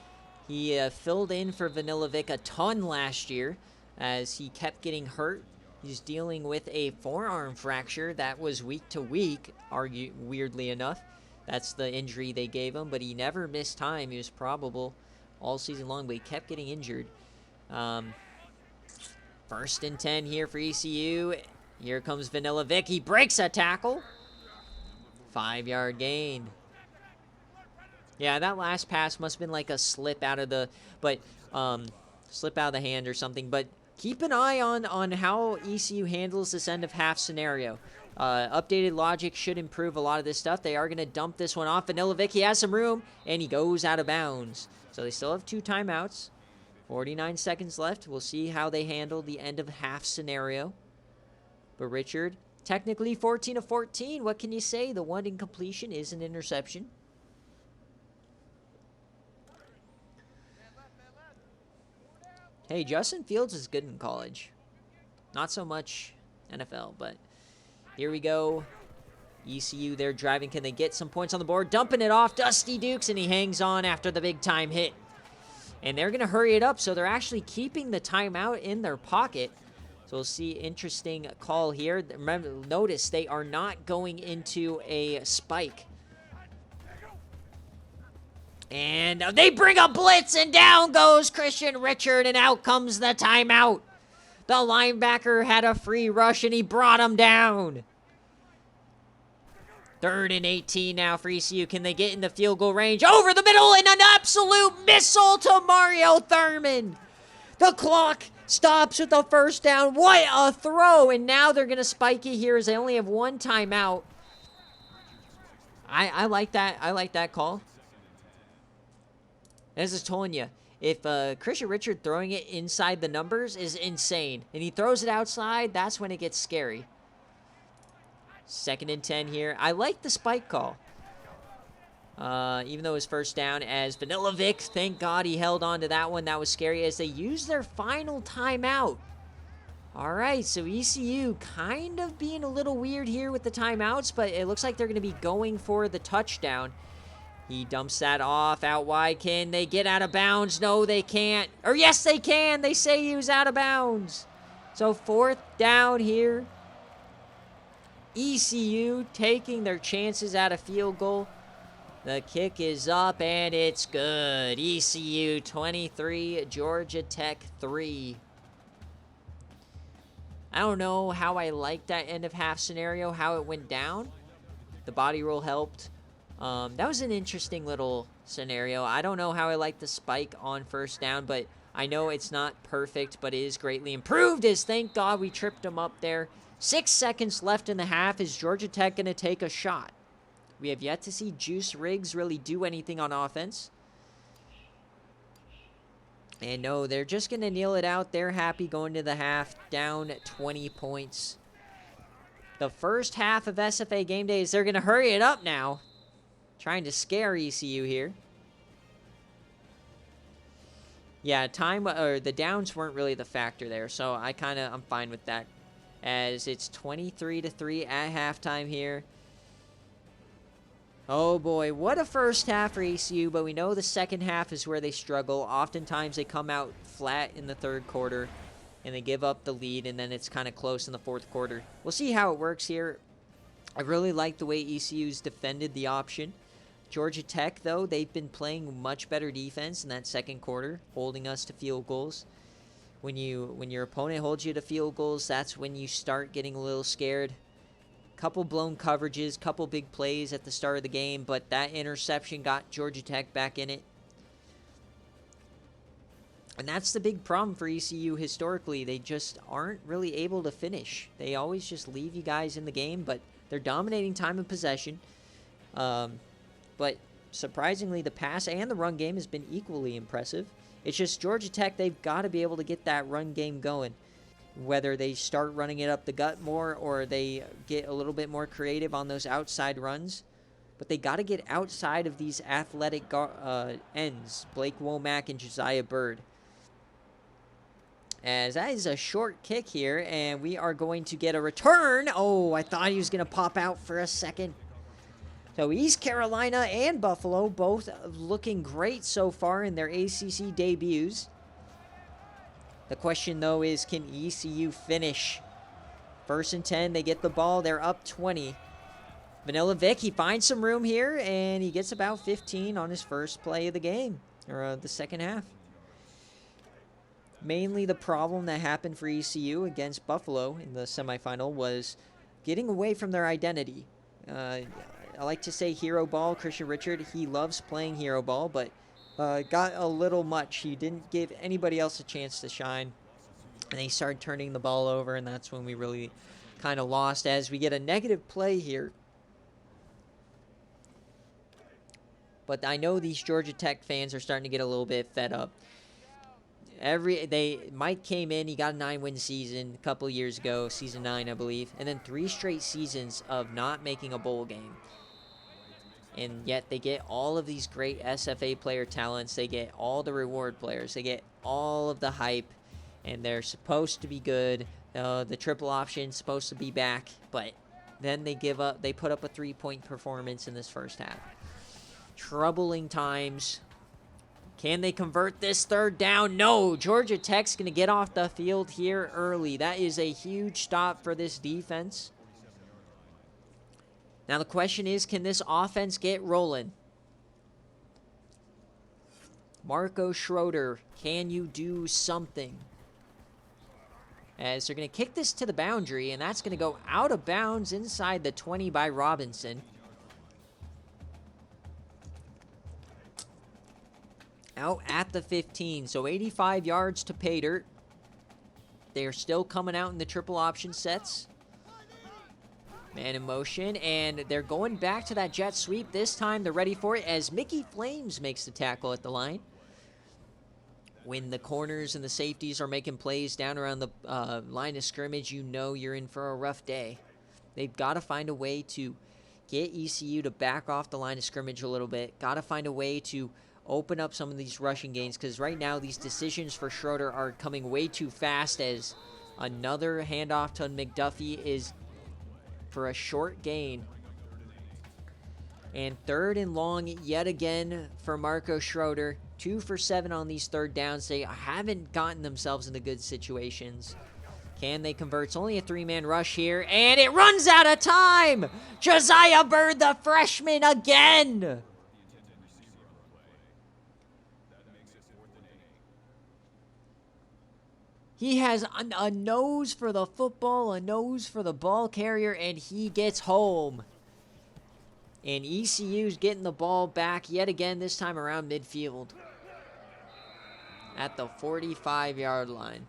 He filled in for Vanilla Vic a ton last year as he kept getting hurt. He's dealing with a forearm fracture that was week to week, weirdly enough. That's the injury they gave him, but he never missed time. He was probable all season long, but he kept getting injured. 1st and 10 here for ECU. Here comes Vanilla Vic. He breaks a tackle. 5-yard gain. Yeah, that last pass must have been like a slip out of the, slip out of the hand or something. But keep an eye on how ECU handles this end of half scenario. Updated logic should improve a lot of this stuff. They are going to dump this one off. Vanilla Vic, he has some room, and he goes out of bounds. So they still have 2 timeouts. 49 seconds left. We'll see how they handle the end of half scenario. But Richard, technically 14 of 14. What can you say? The one incompletion is an interception. Hey, Justin Fields is good in college. Not so much NFL, but here we go. ECU, they're driving. Can they get some points on the board? Dumping it off. Dusty Dukes, and he hangs on after the big-time hit. And they're going to hurry it up, so they're actually keeping the timeout in their pocket. So we'll see interesting call here. Remember, notice they are not going into a spike. And they bring a blitz, and down goes Christian Richard, and out comes the timeout. The linebacker had a free rush, and he brought him down. 3rd and 18 now for ECU. Can they get in the field goal range? Over the middle, and an absolute missile to Mario Thurman. The clock stops with the 1st down. What a throw, and now they're going to spike it here as they only have 1 timeout. I like that. I like that call. As I was telling you, if Christian Richard throwing it inside the numbers is insane, and he throws it outside, that's when it gets scary. 2nd and 10 here. I like the spike call. Even though it was 1st down, as Vanilla Vic, thank God he held on to that one. That was scary as they used their final timeout. All right, so ECU kind of being a little weird here with the timeouts, but it looks like they're going to be going for the touchdown. He dumps that off out wide. Can they get out of bounds? No, they can't. Or yes, they can. They say he was out of bounds. So 4th down here. ECU taking their chances at a field goal. The kick is up, and it's good. ECU 23, Georgia Tech 3. I don't know how I liked that end of half scenario, how it went down. The body roll helped. That was an interesting little scenario. I don't know how I like the spike on first down, but I know it's not perfect, but it is greatly improved, as thank God we tripped him up there. 6 seconds left in the half. Is Georgia Tech going to take a shot? We have yet to see Juice Riggs really do anything on offense. And no, they're just going to kneel it out. They're happy going to the half, down 20 points. The first half of SFA Gameday is they're going to hurry it up now. Trying to scare ECU here. Yeah, the downs weren't really the factor there, so I'm fine with that. As it's 23-3 at halftime here. Oh boy, what a first half for ECU, but we know the second half is where they struggle. Oftentimes they come out flat in the third quarter and they give up the lead, and then it's kind of close in the fourth quarter. We'll see how it works here. I really like the way ECU's defended the option. Georgia Tech, though, they've been playing much better defense in that second quarter, holding us to field goals. When your opponent holds you to field goals, that's when you start getting a little scared. Couple blown coverages, couple big plays at the start of the game, but that interception got Georgia Tech back in it. And that's the big problem for ECU historically. They just aren't really able to finish. They always just leave you guys in the game, but they're dominating time of possession. But surprisingly, the pass and the run game has been equally impressive. It's just Georgia Tech, they've got to be able to get that run game going. Whether they start running it up the gut more or they get a little bit more creative on those outside runs. But they got to get outside of these athletic ends, Blake Womack and Josiah Bird. As that is a short kick here, and we are going to get a return. Oh, I thought he was going to pop out for a second. So East Carolina and Buffalo both looking great so far in their ACC debuts. The question, though, is can ECU finish? 1st and 10, they get the ball. They're up 20. Vanilla Vic, he finds some room here, and he gets about 15 on his first play of the game, or the second half. Mainly the problem that happened for ECU against Buffalo in the semifinal was getting away from their identity. I like to say hero ball. Christian Richard, he loves playing hero ball, but got a little much. He didn't give anybody else a chance to shine. And they started turning the ball over, and that's when we really kind of lost as we get a negative play here. But I know these Georgia Tech fans are starting to get a little bit fed up. Mike came in, he got a 9-win season a couple years ago, season 9, I believe, and then 3 straight seasons of not making a bowl game. And yet they get all of these great SFA player talents. They get all the reward players. They get all of the hype, and they're supposed to be good. The triple option's supposed to be back, but then they give up. They put up a 3-point performance in this first half. Troubling times. Can they convert this third down? No. Georgia Tech's going to get off the field here early. That is a huge stop for this defense. Now the question is, can this offense get rolling? Marco Schroeder, can you do something? As they're going to kick this to the boundary, and that's going to go out of bounds inside the 20 by Robinson. Out at the 15, so 85 yards to pay dirt. They're still coming out in the triple option sets. Man in motion, and they're going back to that jet sweep. This time they're ready for it as Mickey Flames makes the tackle at the line. When the corners and the safeties are making plays down around the line of scrimmage, you know you're in for a rough day. They've got to find a way to get ECU to back off the line of scrimmage a little bit. Got to find a way to open up some of these rushing gains, because right now these decisions for Schroeder are coming way too fast, as another handoff to McDuffie is for a short gain. And 3rd and long yet again for Marco Schroeder. 2 for 7 on these third downs. They haven't gotten themselves into good situations. Can they convert? It's only a 3-man rush here, and it runs out of time! Josiah Bird, the freshman, again! He has a nose for the football, a nose for the ball carrier, and he gets home. And ECU's getting the ball back yet again, this time around midfield. At the 45-yard line.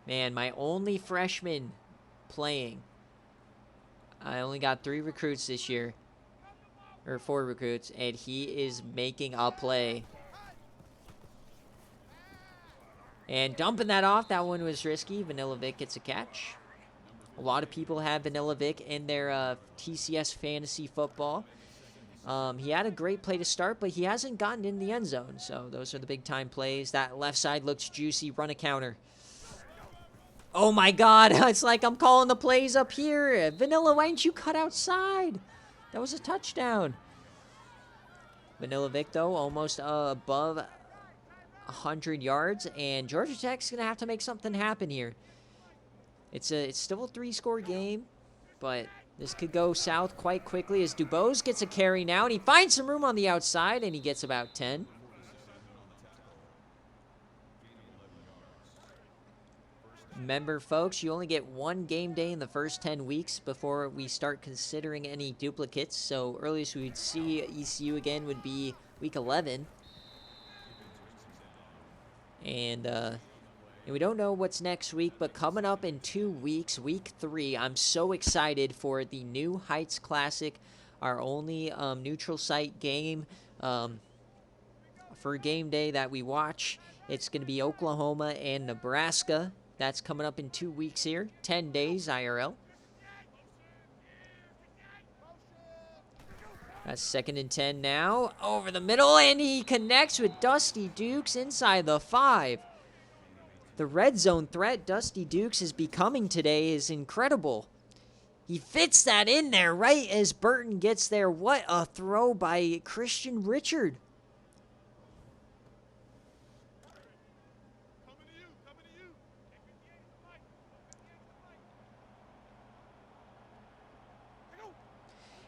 Man, my only freshman playing. I only got 3 recruits this year. Or 4 recruits. And he is making a play. And dumping that off. That one was risky. Vanilla Vic gets a catch. A lot of people have Vanilla Vic in their TCS fantasy football. He had a great play to start, but he hasn't gotten in the end zone. So those are the big-time plays. That left side looks juicy. Run a counter. Oh, my God. It's like I'm calling the plays up here. Vanilla, why didn't you cut outside? That was a touchdown. Vanilla Vic, though, almost above 100 yards. And Georgia Tech's going to have to make something happen here. It's still a 3-score game, but this could go south quite quickly as Dubose gets a carry now, and he finds some room on the outside, and he gets about 10. Remember, folks, you only get 1 game day in the first 10 weeks before we start considering any duplicates. So earliest we would see ECU again would be week 11. And we don't know what's next week, but coming up in 2 weeks, week 3, I'm so excited for the New Heights Classic, our only neutral site game for game day that we watch. It's going to be Oklahoma and Nebraska. That's coming up in 2 weeks here. 10 days IRL. That's 2nd and 10 now. Over the middle, and he connects with Dusty Dukes inside the 5. The red zone threat Dusty Dukes is becoming today is incredible. He fits that in there right as Burton gets there. What a throw by Christian Richard.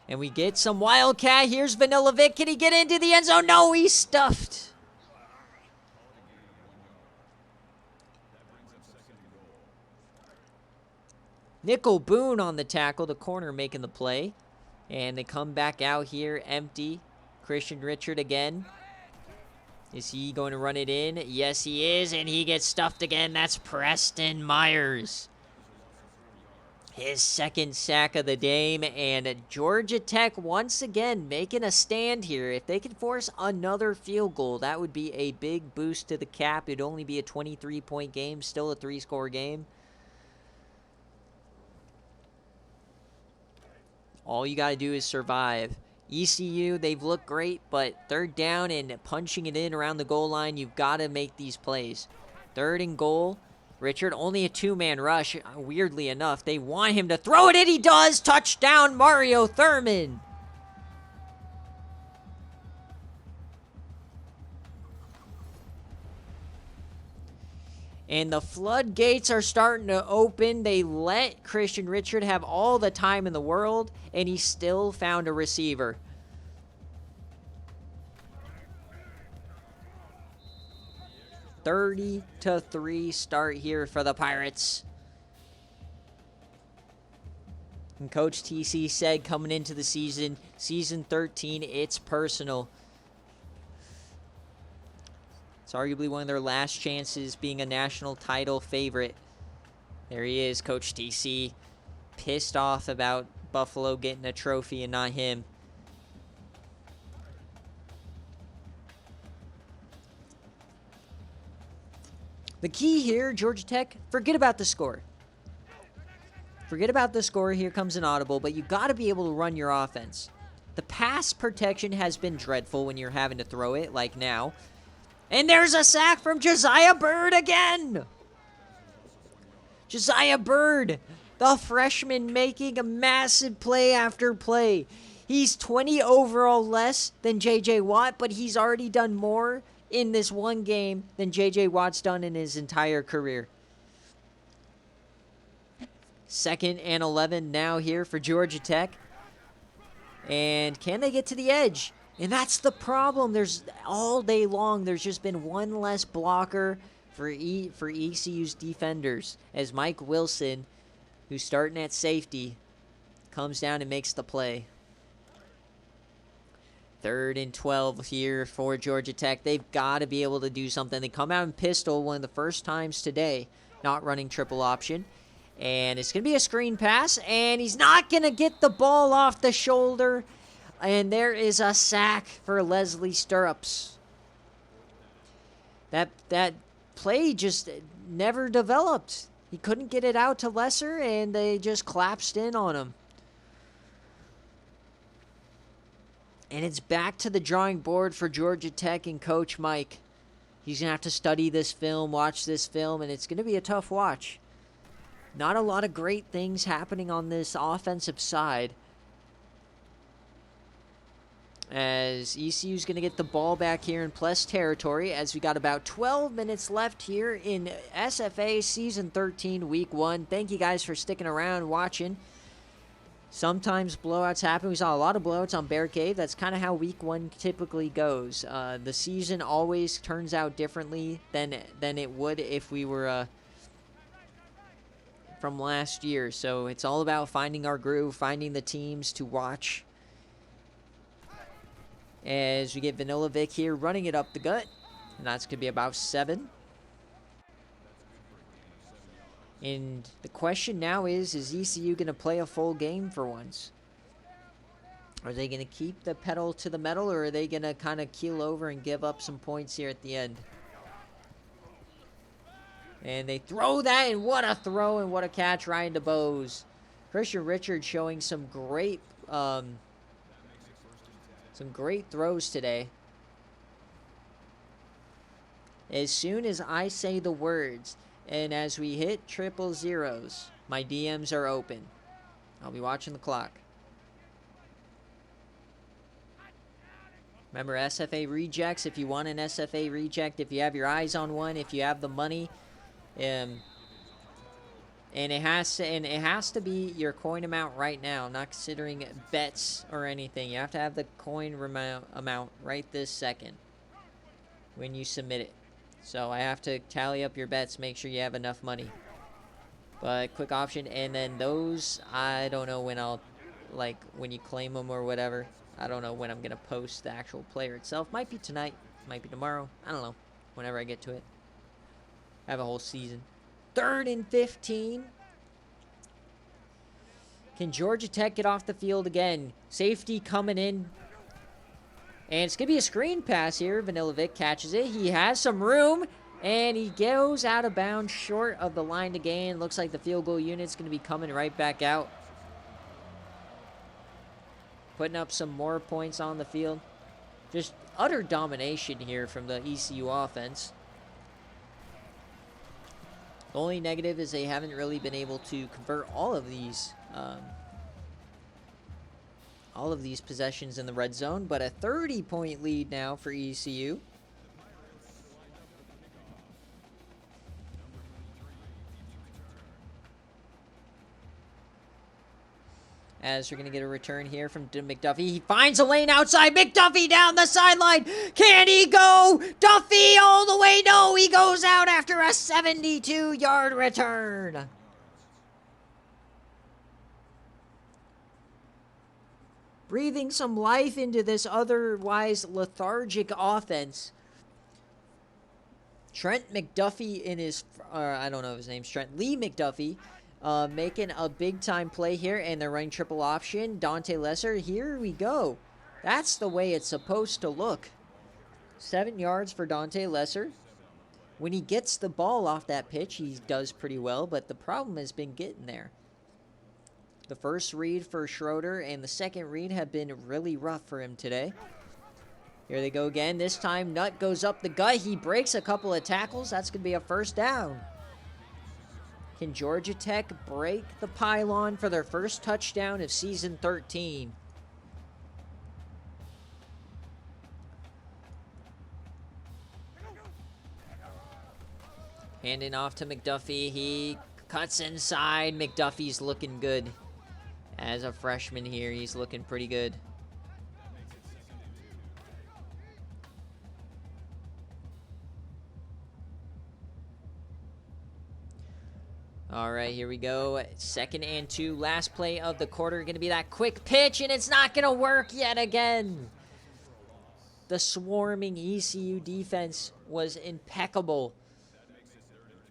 And we get some Wildcat. Here's Vanilla Vic. Can he get into the end zone? No, he's stuffed. Nickel Boone on the tackle. The corner making the play. And they come back out here empty. Christian Richard again. Is he going to run it in? Yes, he is. And he gets stuffed again. That's Preston Myers. His 2nd sack of the game, and Georgia Tech once again making a stand here. If they can force another field goal, that would be a big boost to the cap. It'd only be a 23-point game, still a 3-score game. All you got to do is survive. ECU, they've looked great, but 3rd down and punching it in around the goal line, you've got to make these plays. 3rd and goal. Richard, only a 2-man rush. Weirdly enough, they want him to throw it, and he does. Touchdown, Mario Thurman. And the floodgates are starting to open. They let Christian Richard have all the time in the world, and he still found a receiver. $30-3 start here for the Pirates. And Coach TC said coming into the season, season 13, it's personal. It's arguably one of their last chances being a national title favorite. There he is, Coach TC, pissed off about Buffalo getting a trophy and not him. The key here, Georgia Tech, forget about the score. Forget about the score. Here comes an audible, but you got to be able to run your offense. The pass protection has been dreadful when you're having to throw it, like now. And there's a sack from Josiah Bird again. Josiah Bird, the freshman, making a massive play after play. He's 20 overall less than J.J. Watt, but he's already done more in this one game than J.J. Watt's done in his entire career. 2nd and 11 now here for Georgia Tech. And can they get to the edge? And that's the problem. There's all day long, there's just been one less blocker for ECU's defenders, as Mike Wilson, who's starting at safety, comes down and makes the play. 3rd and 12 here for Georgia Tech. They've got to be able to do something. They come out in pistol one of the first times today, not running triple option. And it's going to be a screen pass, and he's not going to get the ball off the shoulder. And there is a sack for Leslie Stirrups. That play just never developed. He couldn't get it out to Lesser, and they just collapsed in on him. And it's back to the drawing board for Georgia Tech and Coach Mike. He's going to have to study this film, watch this film, and it's going to be a tough watch. Not a lot of great things happening on this offensive side. As ECU's going to get the ball back here in Plus territory, as we got about 12 minutes left here in SFA Season 13, Week 1. Thank you guys for sticking around watching. Sometimes blowouts happen. We saw a lot of blowouts on BearCave. That's kind of how Week 1 typically goes. The season always turns out differently than it would if we were from last year. So it's all about finding our groove, finding the teams to watch. As we get Vanilla Vic here running it up the gut. And that's going to be about 7. And the question now is ECU going to play a full game for once? Are they going to keep the pedal to the metal, or are they going to kind of keel over and give up some points here at the end? And they throw that, and what a throw and what a catch, Ryan DeBose. Christian Richards showing some great throws today. As soon as I say the words, and as we hit 000, my DMs are open. I'll be watching the clock. Remember, SFA rejects. If you want an SFA reject, if you have your eyes on one, if you have the money, and it has to be your coin amount right now, not considering bets or anything. You have to have the coin amount right this second when you submit it. So I have to tally up your bets, make sure you have enough money. But quick option, and then those, I don't know when I'll, like, when you claim them or whatever. I don't know when I'm going to post the actual player itself. Might be tonight, might be tomorrow. I don't know, whenever I get to it. I have a whole season. 3rd and 15. Can Georgia Tech get off the field again? Safety coming in. And it's going to be a screen pass here. Vanilla Vic catches it. He has some room. And he goes out of bounds short of the line to gain. Looks like the field goal unit's going to be coming right back out. Putting up some more points on the field. Just utter domination here from the ECU offense. The only negative is they haven't really been able to convert all of these possessions in the red zone, but a 30-point lead now for ECU. As we're going to get a return here from McDuffie. He finds a lane outside. McDuffie down the sideline. Can he go? Duffy all the way. No, he goes out after a 72-yard return. Breathing some life into this otherwise lethargic offense. Trent McDuffie in his, I don't know if his name's Trent, Lee McDuffie, making a big-time play here, and they're running triple option. Dante Lesser, here we go. That's the way it's supposed to look. 7 yards for Dante Lesser. When he gets the ball off that pitch, he does pretty well, but the problem has been getting there. The first read for Schroeder and the second read have been really rough for him today. Here they go again. This time, Nutt goes up the gut. He breaks a couple of tackles. That's going to be a first down. Can Georgia Tech break the pylon for their first touchdown of season 13? Handing off to McDuffie. He cuts inside. McDuffie's looking good. As a freshman here, he's looking pretty good. All right, here we go. 2nd and 2. Last play of the quarter. Going to be that quick pitch, and it's not going to work yet again. The swarming ECU defense was impeccable.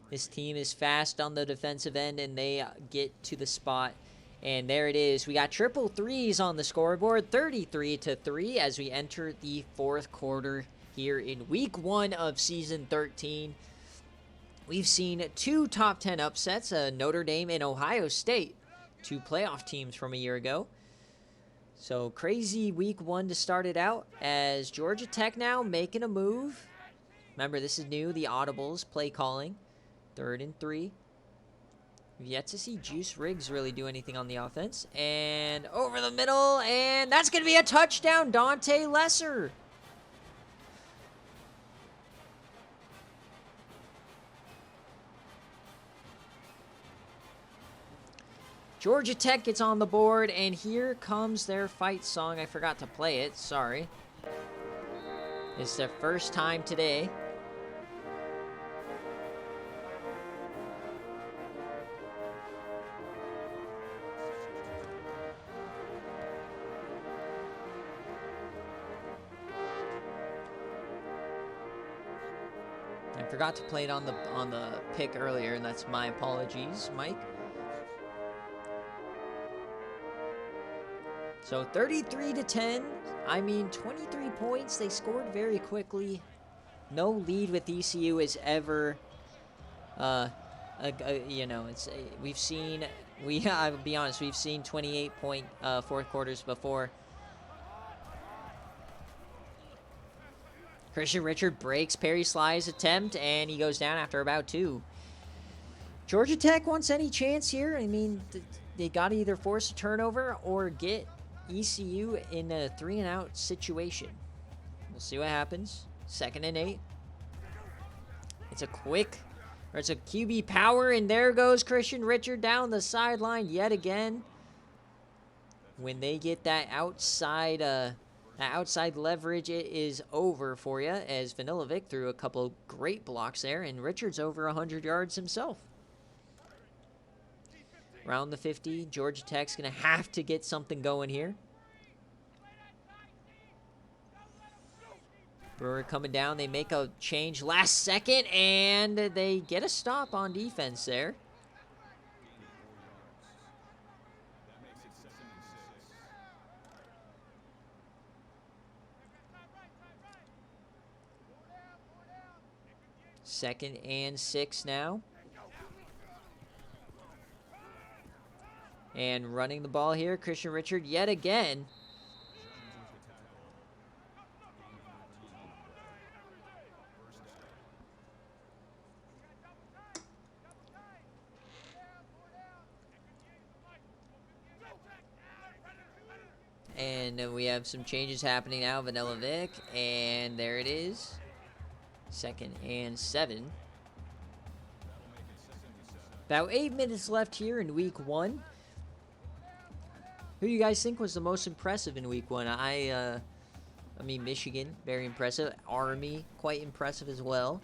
This team is fast on the defensive end, and they get to the spot. And there it is. We got triple threes on the scoreboard, 33-3 as we enter the 4th quarter here in week 1 of season 13. We've seen 2 top 10 upsets, Notre Dame and Ohio State, 2 playoff teams from a year ago. So crazy week 1 to start it out, as Georgia Tech now making a move. Remember, this is new, the audibles, play calling. 3rd and 3. We've yet to see Juice Riggs really do anything on the offense. And over the middle, and that's going to be a touchdown, Dante Lesser. Georgia Tech gets on the board, and here comes their fight song. I forgot to play it, sorry. It's their first time today. I forgot to play it on the pick earlier, and that's my apologies, Mike. So 33-10. I mean, 23 points. They scored very quickly. No lead with ECU is ever, you know, we've seen, I'll be honest, we've seen 28-point 4th quarters before. Christian Richard breaks Perry Sly's attempt, and he goes down after about 2. Georgia Tech wants any chance here. I mean, they got to either force a turnover or get ECU in a 3-and-out situation. We'll see what happens. 2nd and 8. It's a QB power, and there goes Christian Richard down the sideline yet again. When they get that outside leverage, it is over for you, as Vanilovic threw a couple great blocks there, and Richard's over 100 yards himself. Around the 50, Georgia Tech's going to have to get something going here. Brewer coming down. They make a change last second, and they get a stop on defense there. Second and 6 now. And running the ball here, Christian Richard yet again. And we have some changes happening now. Vanilovic, and there it is. 2nd and 7. About 8 minutes left here in week 1. Who do you guys think was the most impressive in week 1? I mean, Michigan, very impressive. Army, quite impressive as well.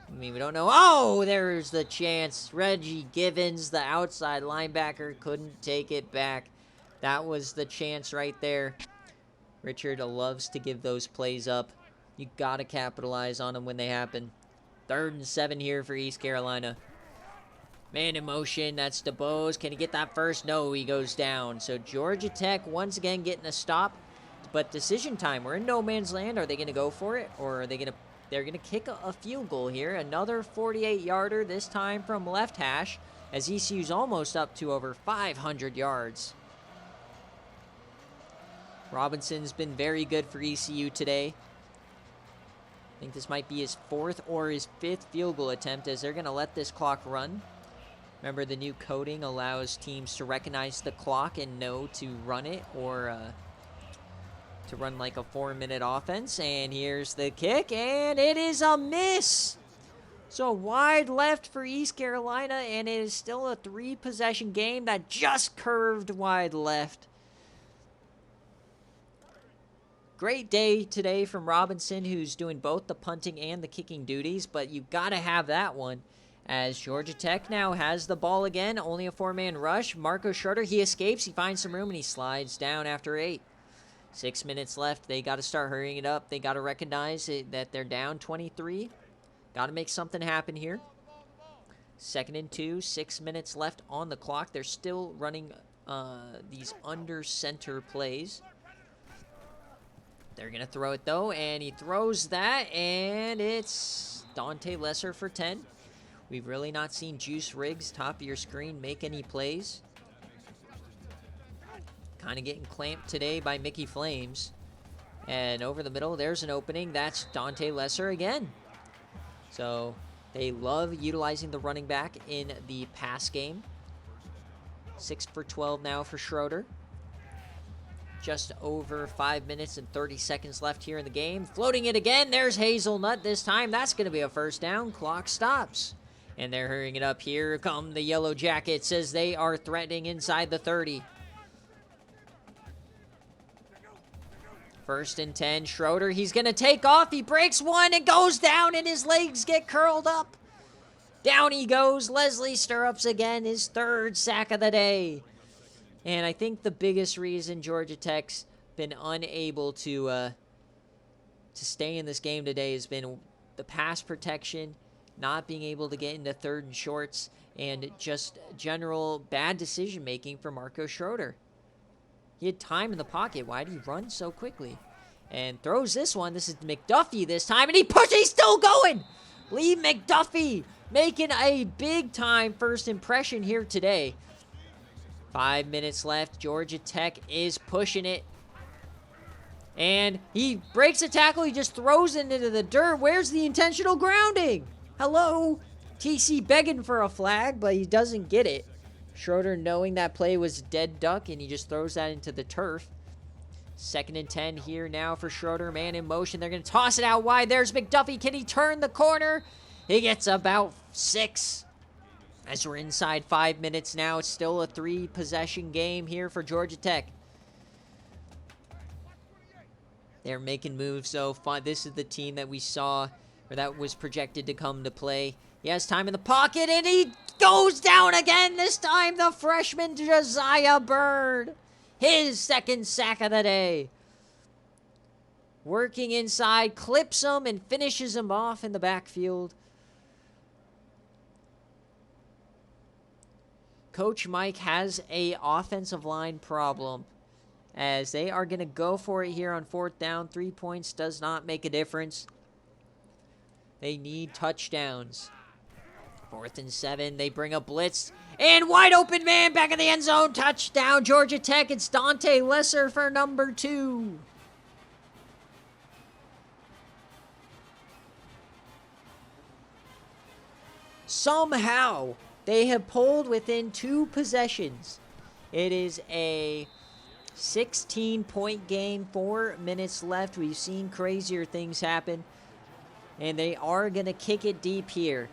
I mean, we don't know. Oh, there's the chance. Reggie Givens, the outside linebacker, couldn't take it back. That was the chance right there. Richard loves to give those plays up. You got to capitalize on them when they happen. 3rd and 7 here for East Carolina. Man in motion, that's DeBose. Can he get that first? No, he goes down. So Georgia Tech once again getting a stop. But decision time. We're in no man's land. Are they going to go for it? Or are they going to... They're going to kick a field goal here. Another 48-yarder, this time from left hash, as ECU's almost up to over 500 yards. Robinson's been very good for ECU today. I think this might be his 4th or his 5th field goal attempt, as they're going to let this clock run. Remember, the new coding allows teams to recognize the clock and know to run it, or to run like a 4-minute offense. And here's the kick, and it is a miss. So wide left for East Carolina, and it is still a 3-possession game that just curved wide left. Great day today from Robinson, who's doing both the punting and the kicking duties, but you got to have that one, as Georgia Tech now has the ball again. Only a 4-man rush. Marco Schroeder, he escapes. He finds some room, and he slides down after 8. 6 minutes left. They got to start hurrying it up. They got to recognize that they're down 23. Got to make something happen here. 2nd and 2. 6 minutes left on the clock. They're still running these under-center plays. They're going to throw it, though, and he throws that, and it's Dante Lesser for 10. We've really not seen Juice Riggs, top of your screen, make any plays. Kind of getting clamped today by Mickey Flames. And over the middle, there's an opening. That's Dante Lesser again. So they love utilizing the running back in the pass game. 6 for 12 now for Schroeder. Just over 5 minutes and 30 seconds left here in the game. Floating it again. There's Hazelnut this time. That's going to be a first down. Clock stops. And they're hurrying it up. Here come the Yellow Jackets as they are threatening inside the 30. 1st and 10. Schroeder, he's going to take off. He breaks one and goes down, and his legs get curled up. Down he goes. Leslie Stirrups again, his 3rd sack of the day. And I think the biggest reason Georgia Tech's been unable to stay in this game today has been the pass protection, not being able to get into 3rd and shorts, and just general bad decision-making for Marco Schroeder. He had time in the pocket. Why did he run so quickly? And throws this one. This is McDuffie this time, and he's still going! Lee McDuffie making a big-time first impression here today. 5 minutes left. Georgia Tech is pushing it. And he breaks a tackle. He just throws it into the dirt. Where's the intentional grounding? Hello? TC begging for a flag, but he doesn't get it. Schroeder knowing that play was dead duck, and he just throws that into the turf. 2nd and 10 here now for Schroeder. Man in motion. They're going to toss it out wide. There's McDuffie. Can he turn the corner? He gets about 6. As we're inside 5 minutes now, it's still a 3-possession game here for Georgia Tech. They're making moves, so this is the team that we saw, or that was projected to come to play. He has time in the pocket, and he goes down again. This time, the freshman Josiah Bird. His 2nd sack of the day. Working inside, clips him, and finishes him off in the backfield. Coach Mike has a offensive line problem, as they are going to go for it here on 4th down. 3 points does not make a difference. They need touchdowns. 4th and 7. They bring a blitz. And wide open man back in the end zone. Touchdown, Georgia Tech. It's Dante Lesser for number 2. Somehow, they have pulled within 2 possessions. It is a 16-point game, 4 minutes left. We've seen crazier things happen. And they are going to kick it deep here.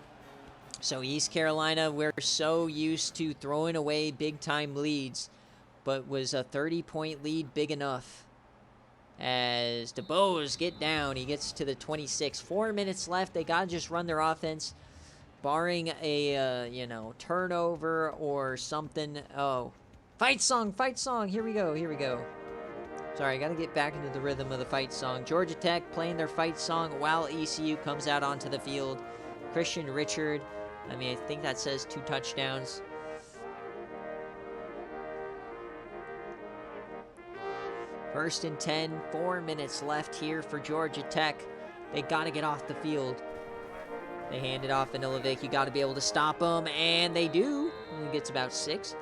So East Carolina, we're so used to throwing away big-time leads. But was a 30-point lead big enough? As DeBose get down, he gets to the 26. 4 minutes left. They got to just run their offense. Barring a, turnover or something. Oh, fight song. Here we go. Sorry, I got to get back into the rhythm of the fight song. Georgia Tech playing their fight song while ECU comes out onto the field. Christian Richard. I think that says 2 touchdowns. First and 10. 4 minutes left here for Georgia Tech. They got to get off the field. They hand it off Anilovic. You got to be able to stop them, and they do. He gets about 6.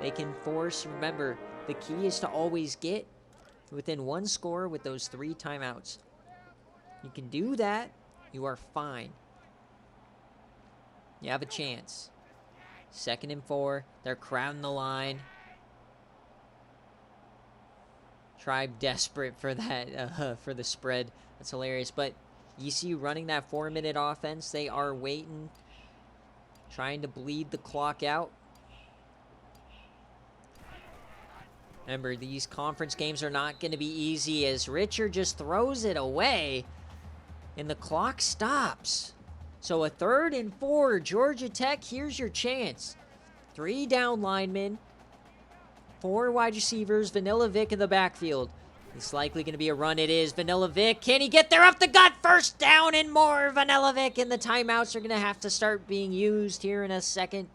They can force. Remember, the key is to always get within 1 score with those 3 timeouts. You can do that, you are fine. You have a chance. 2nd and 4. They're crowding the line. Tribe desperate for that, for the spread. That's hilarious, but ECU running that 4-minute offense. They are waiting, trying to bleed the clock out. Remember, these conference games are not going to be easy, as Richard just throws it away, and the clock stops. So a 3rd and 4, Georgia Tech, here's your chance. 3 down linemen, 4 wide receivers, Vanilla Vic in the backfield. It's likely going to be a run. It is Vanilla Vic. Can he get there up the gut? First down and more. Vanilla Vic, and the timeouts are going to have to start being used here in a second.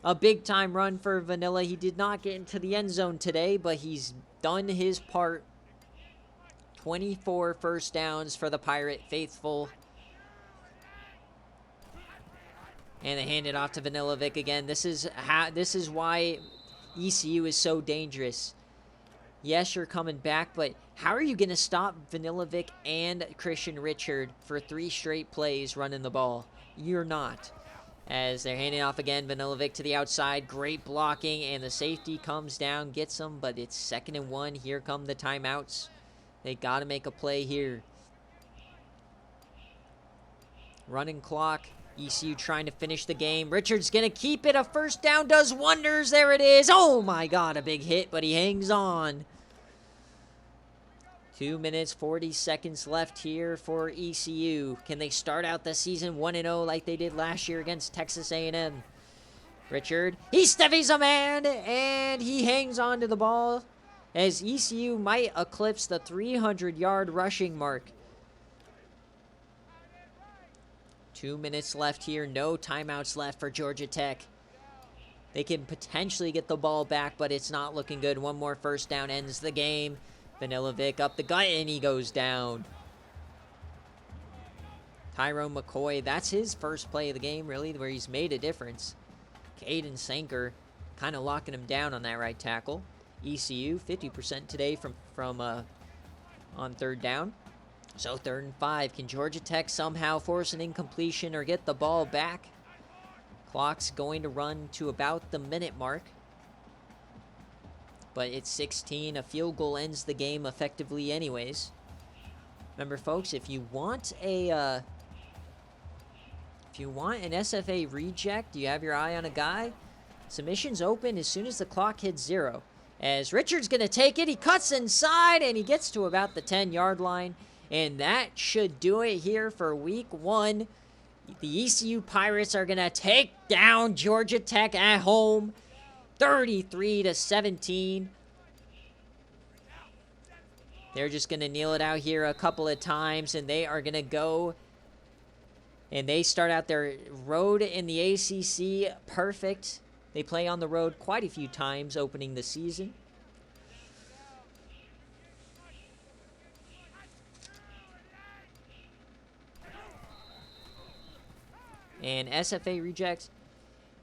A big time run for Vanilla. He did not get into the end zone today, but he's done his part. 24 first downs for the Pirate faithful. And they hand it off to Vanilla Vic again. This is why ECU is so dangerous. Yes, you're coming back, but how are you going to stop Vanilla Vic and Christian Richard for 3 straight plays running the ball? You're not. As they're handing off again, Vanilla Vic to the outside. Great blocking, and the safety comes down, gets him, but it's 2nd and 1. Here come the timeouts. They got to make a play here. Running clock. ECU trying to finish the game. Richard's going to keep it. A first down does wonders. There it is. Oh, my God. A big hit, but he hangs on. 2 minutes, 40 seconds left here for ECU. Can they start out the season 1-0 like they did last year against Texas A&M? Richard, he steffies a man, and he hangs on to the ball as ECU might eclipse the 300-yard rushing mark. 2 minutes left here. No timeouts left for Georgia Tech. They can potentially get the ball back, but it's not looking good. One more first down ends the game. Vanilla Vic up the gut, and he goes down. Tyrone McCoy, that's his first play of the game, really, where he's made a difference. Caden Sanker kind of locking him down on that right tackle. ECU, 50% today from on 3rd down. So 3rd and 5. Can Georgia Tech somehow force an incompletion or get the ball back? Clock's going to run to about the minute mark. But it's 16. A field goal ends the game effectively anyways. Remember, folks, if you want an SFA reject, you have your eye on a guy, submission's open as soon as the clock hits 0. As Richard's going to take it, he cuts inside, and he gets to about the 10-yard line. And that should do it here for week 1. The ECU Pirates are going to take down Georgia Tech at home, 33-17. They're just going to kneel it out here a couple of times, and they are going to go. And they start out their road in the ACC perfect. They play on the road quite a few times opening the season. And SFA rejects.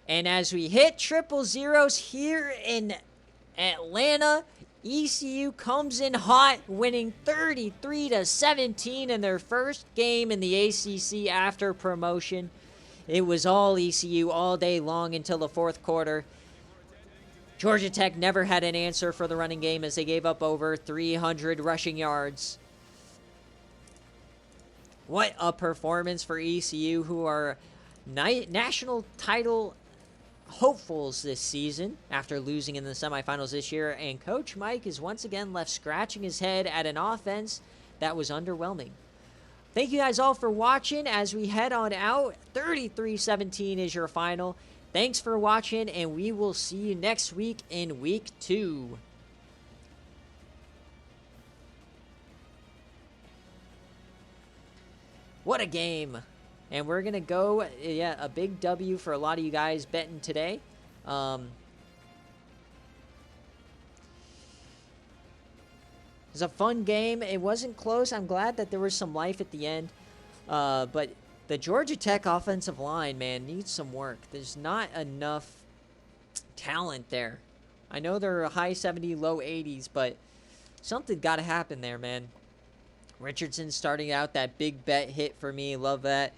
And as we hit 000 here in Atlanta, ECU comes in hot, winning 33-17 in their first game in the ACC after promotion. It was all ECU all day long until the 4th quarter. Georgia Tech never had an answer for the running game as they gave up over 300 rushing yards. What a performance for ECU, who are national title hopefuls this season after losing in the semifinals this year. And Coach Mike is once again left scratching his head at an offense that was underwhelming. Thank you guys all for watching as we head on out. 33-17 is your final. Thanks for watching, and we will see you next week in week 2. What a game. And we're going to go, a big W for a lot of you guys betting today. It was a fun game. It wasn't close. I'm glad that there was some life at the end. But the Georgia Tech offensive line, man, needs some work. There's not enough talent there. I know they're a high 70, low 80s, but something got to happen there, man. Richardson starting out that big bet hit for me. Love that.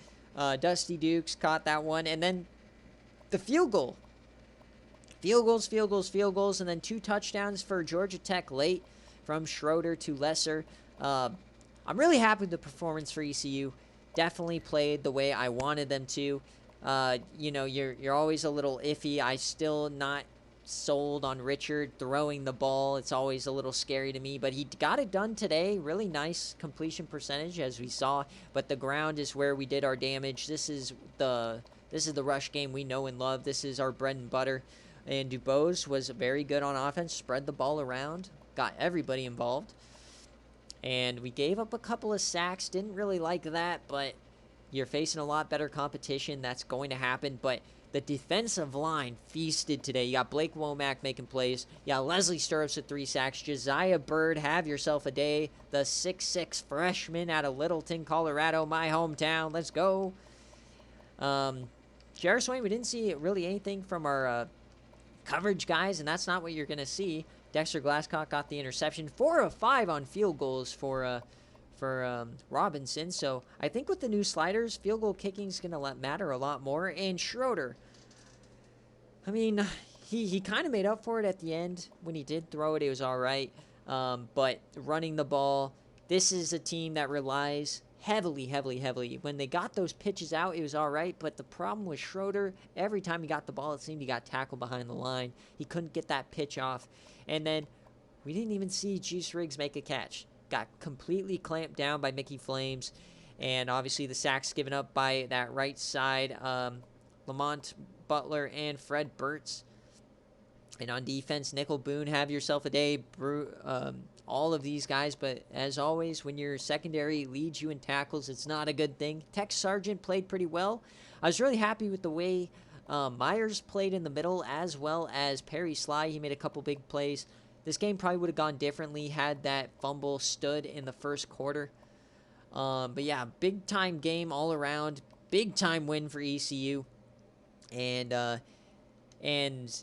Dusty Dukes caught that one. And then the field goal. Field goals, and then 2 touchdowns for Georgia Tech late from Schroeder to Lesser. I'm really happy with the performance for ECU. Definitely played the way I wanted them to. You're always a little iffy. I still not sold on Richard throwing the ball. It's always a little scary to me, but he got it done today. Really nice completion percentage, as we saw, but the ground is where we did our damage. This is the rush game we know and love. This is our bread and butter. And Dubose was very good on offense, spread the ball around, got everybody involved. And we gave up a couple of sacks. Didn't really like that, but you're facing a lot better competition. That's going to happen, but the defensive line feasted today. You got Blake Womack making plays. You got Leslie Stirrups with 3 sacks. Josiah Bird, have yourself a day. The 6'6" freshman out of Littleton, Colorado, my hometown. Let's go. Jarrett Swain, we didn't see really anything from our coverage guys, and that's not what you're going to see. Dexter Glasscock got the interception. 4 of 5 on field goals for Robinson. So I think with the new sliders, field goal kicking is going to matter a lot more. And Schroeder, I mean, he kind of made up for it at the end. When he did throw it, it was all right. But running the ball, this is a team that relies heavily. When they got those pitches out, it was all right. But the problem with Schroeder, every time he got the ball, it seemed he got tackled behind the line. He couldn't get that pitch off. And then we didn't even see Juice Riggs make a catch. Got completely clamped down by Mickey Flames. And obviously the sacks given up by that right side, Lamont Butler and Fred Burtz. And on defense, Nickel Boone, have yourself a day. All of these guys, but as always, when your secondary leads you in tackles, it's not a good thing. Tex Sargent played pretty well. I was really happy with the way Myers played in the middle, as well as Perry Sly. He made a couple big plays. This game probably would have gone differently had that fumble stood in the first quarter. But yeah, big-time game all around. Big-time win for ECU. And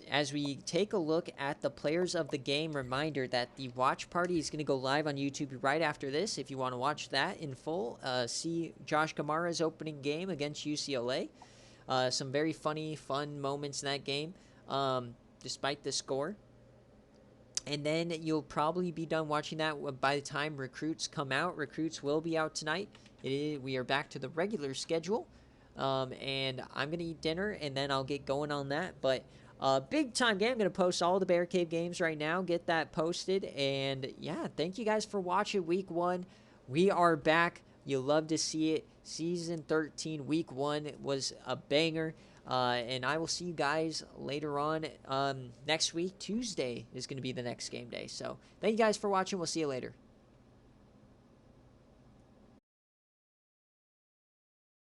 as we take a look at the players of the game, reminder that the watch party is going to go live on YouTube right after this. If you want to watch that in full, see Josh Kamara's opening game against UCLA. Some very fun moments in that game, despite the score. And then you'll probably be done watching that by the time recruits come out. Recruits will be out tonight. We are back to the regular schedule. And I'm going to eat dinner, and then I'll get going on that. But big time game. I'm going to post all the BearCave games right now. Get that posted. And, yeah, thank you guys for watching Week 1. We are back. You'll love to see it. Season 13, Week 1 was a banger. And I will see you guys later on next week. Tuesday is going to be the next game day. So thank you guys for watching. We'll see you later.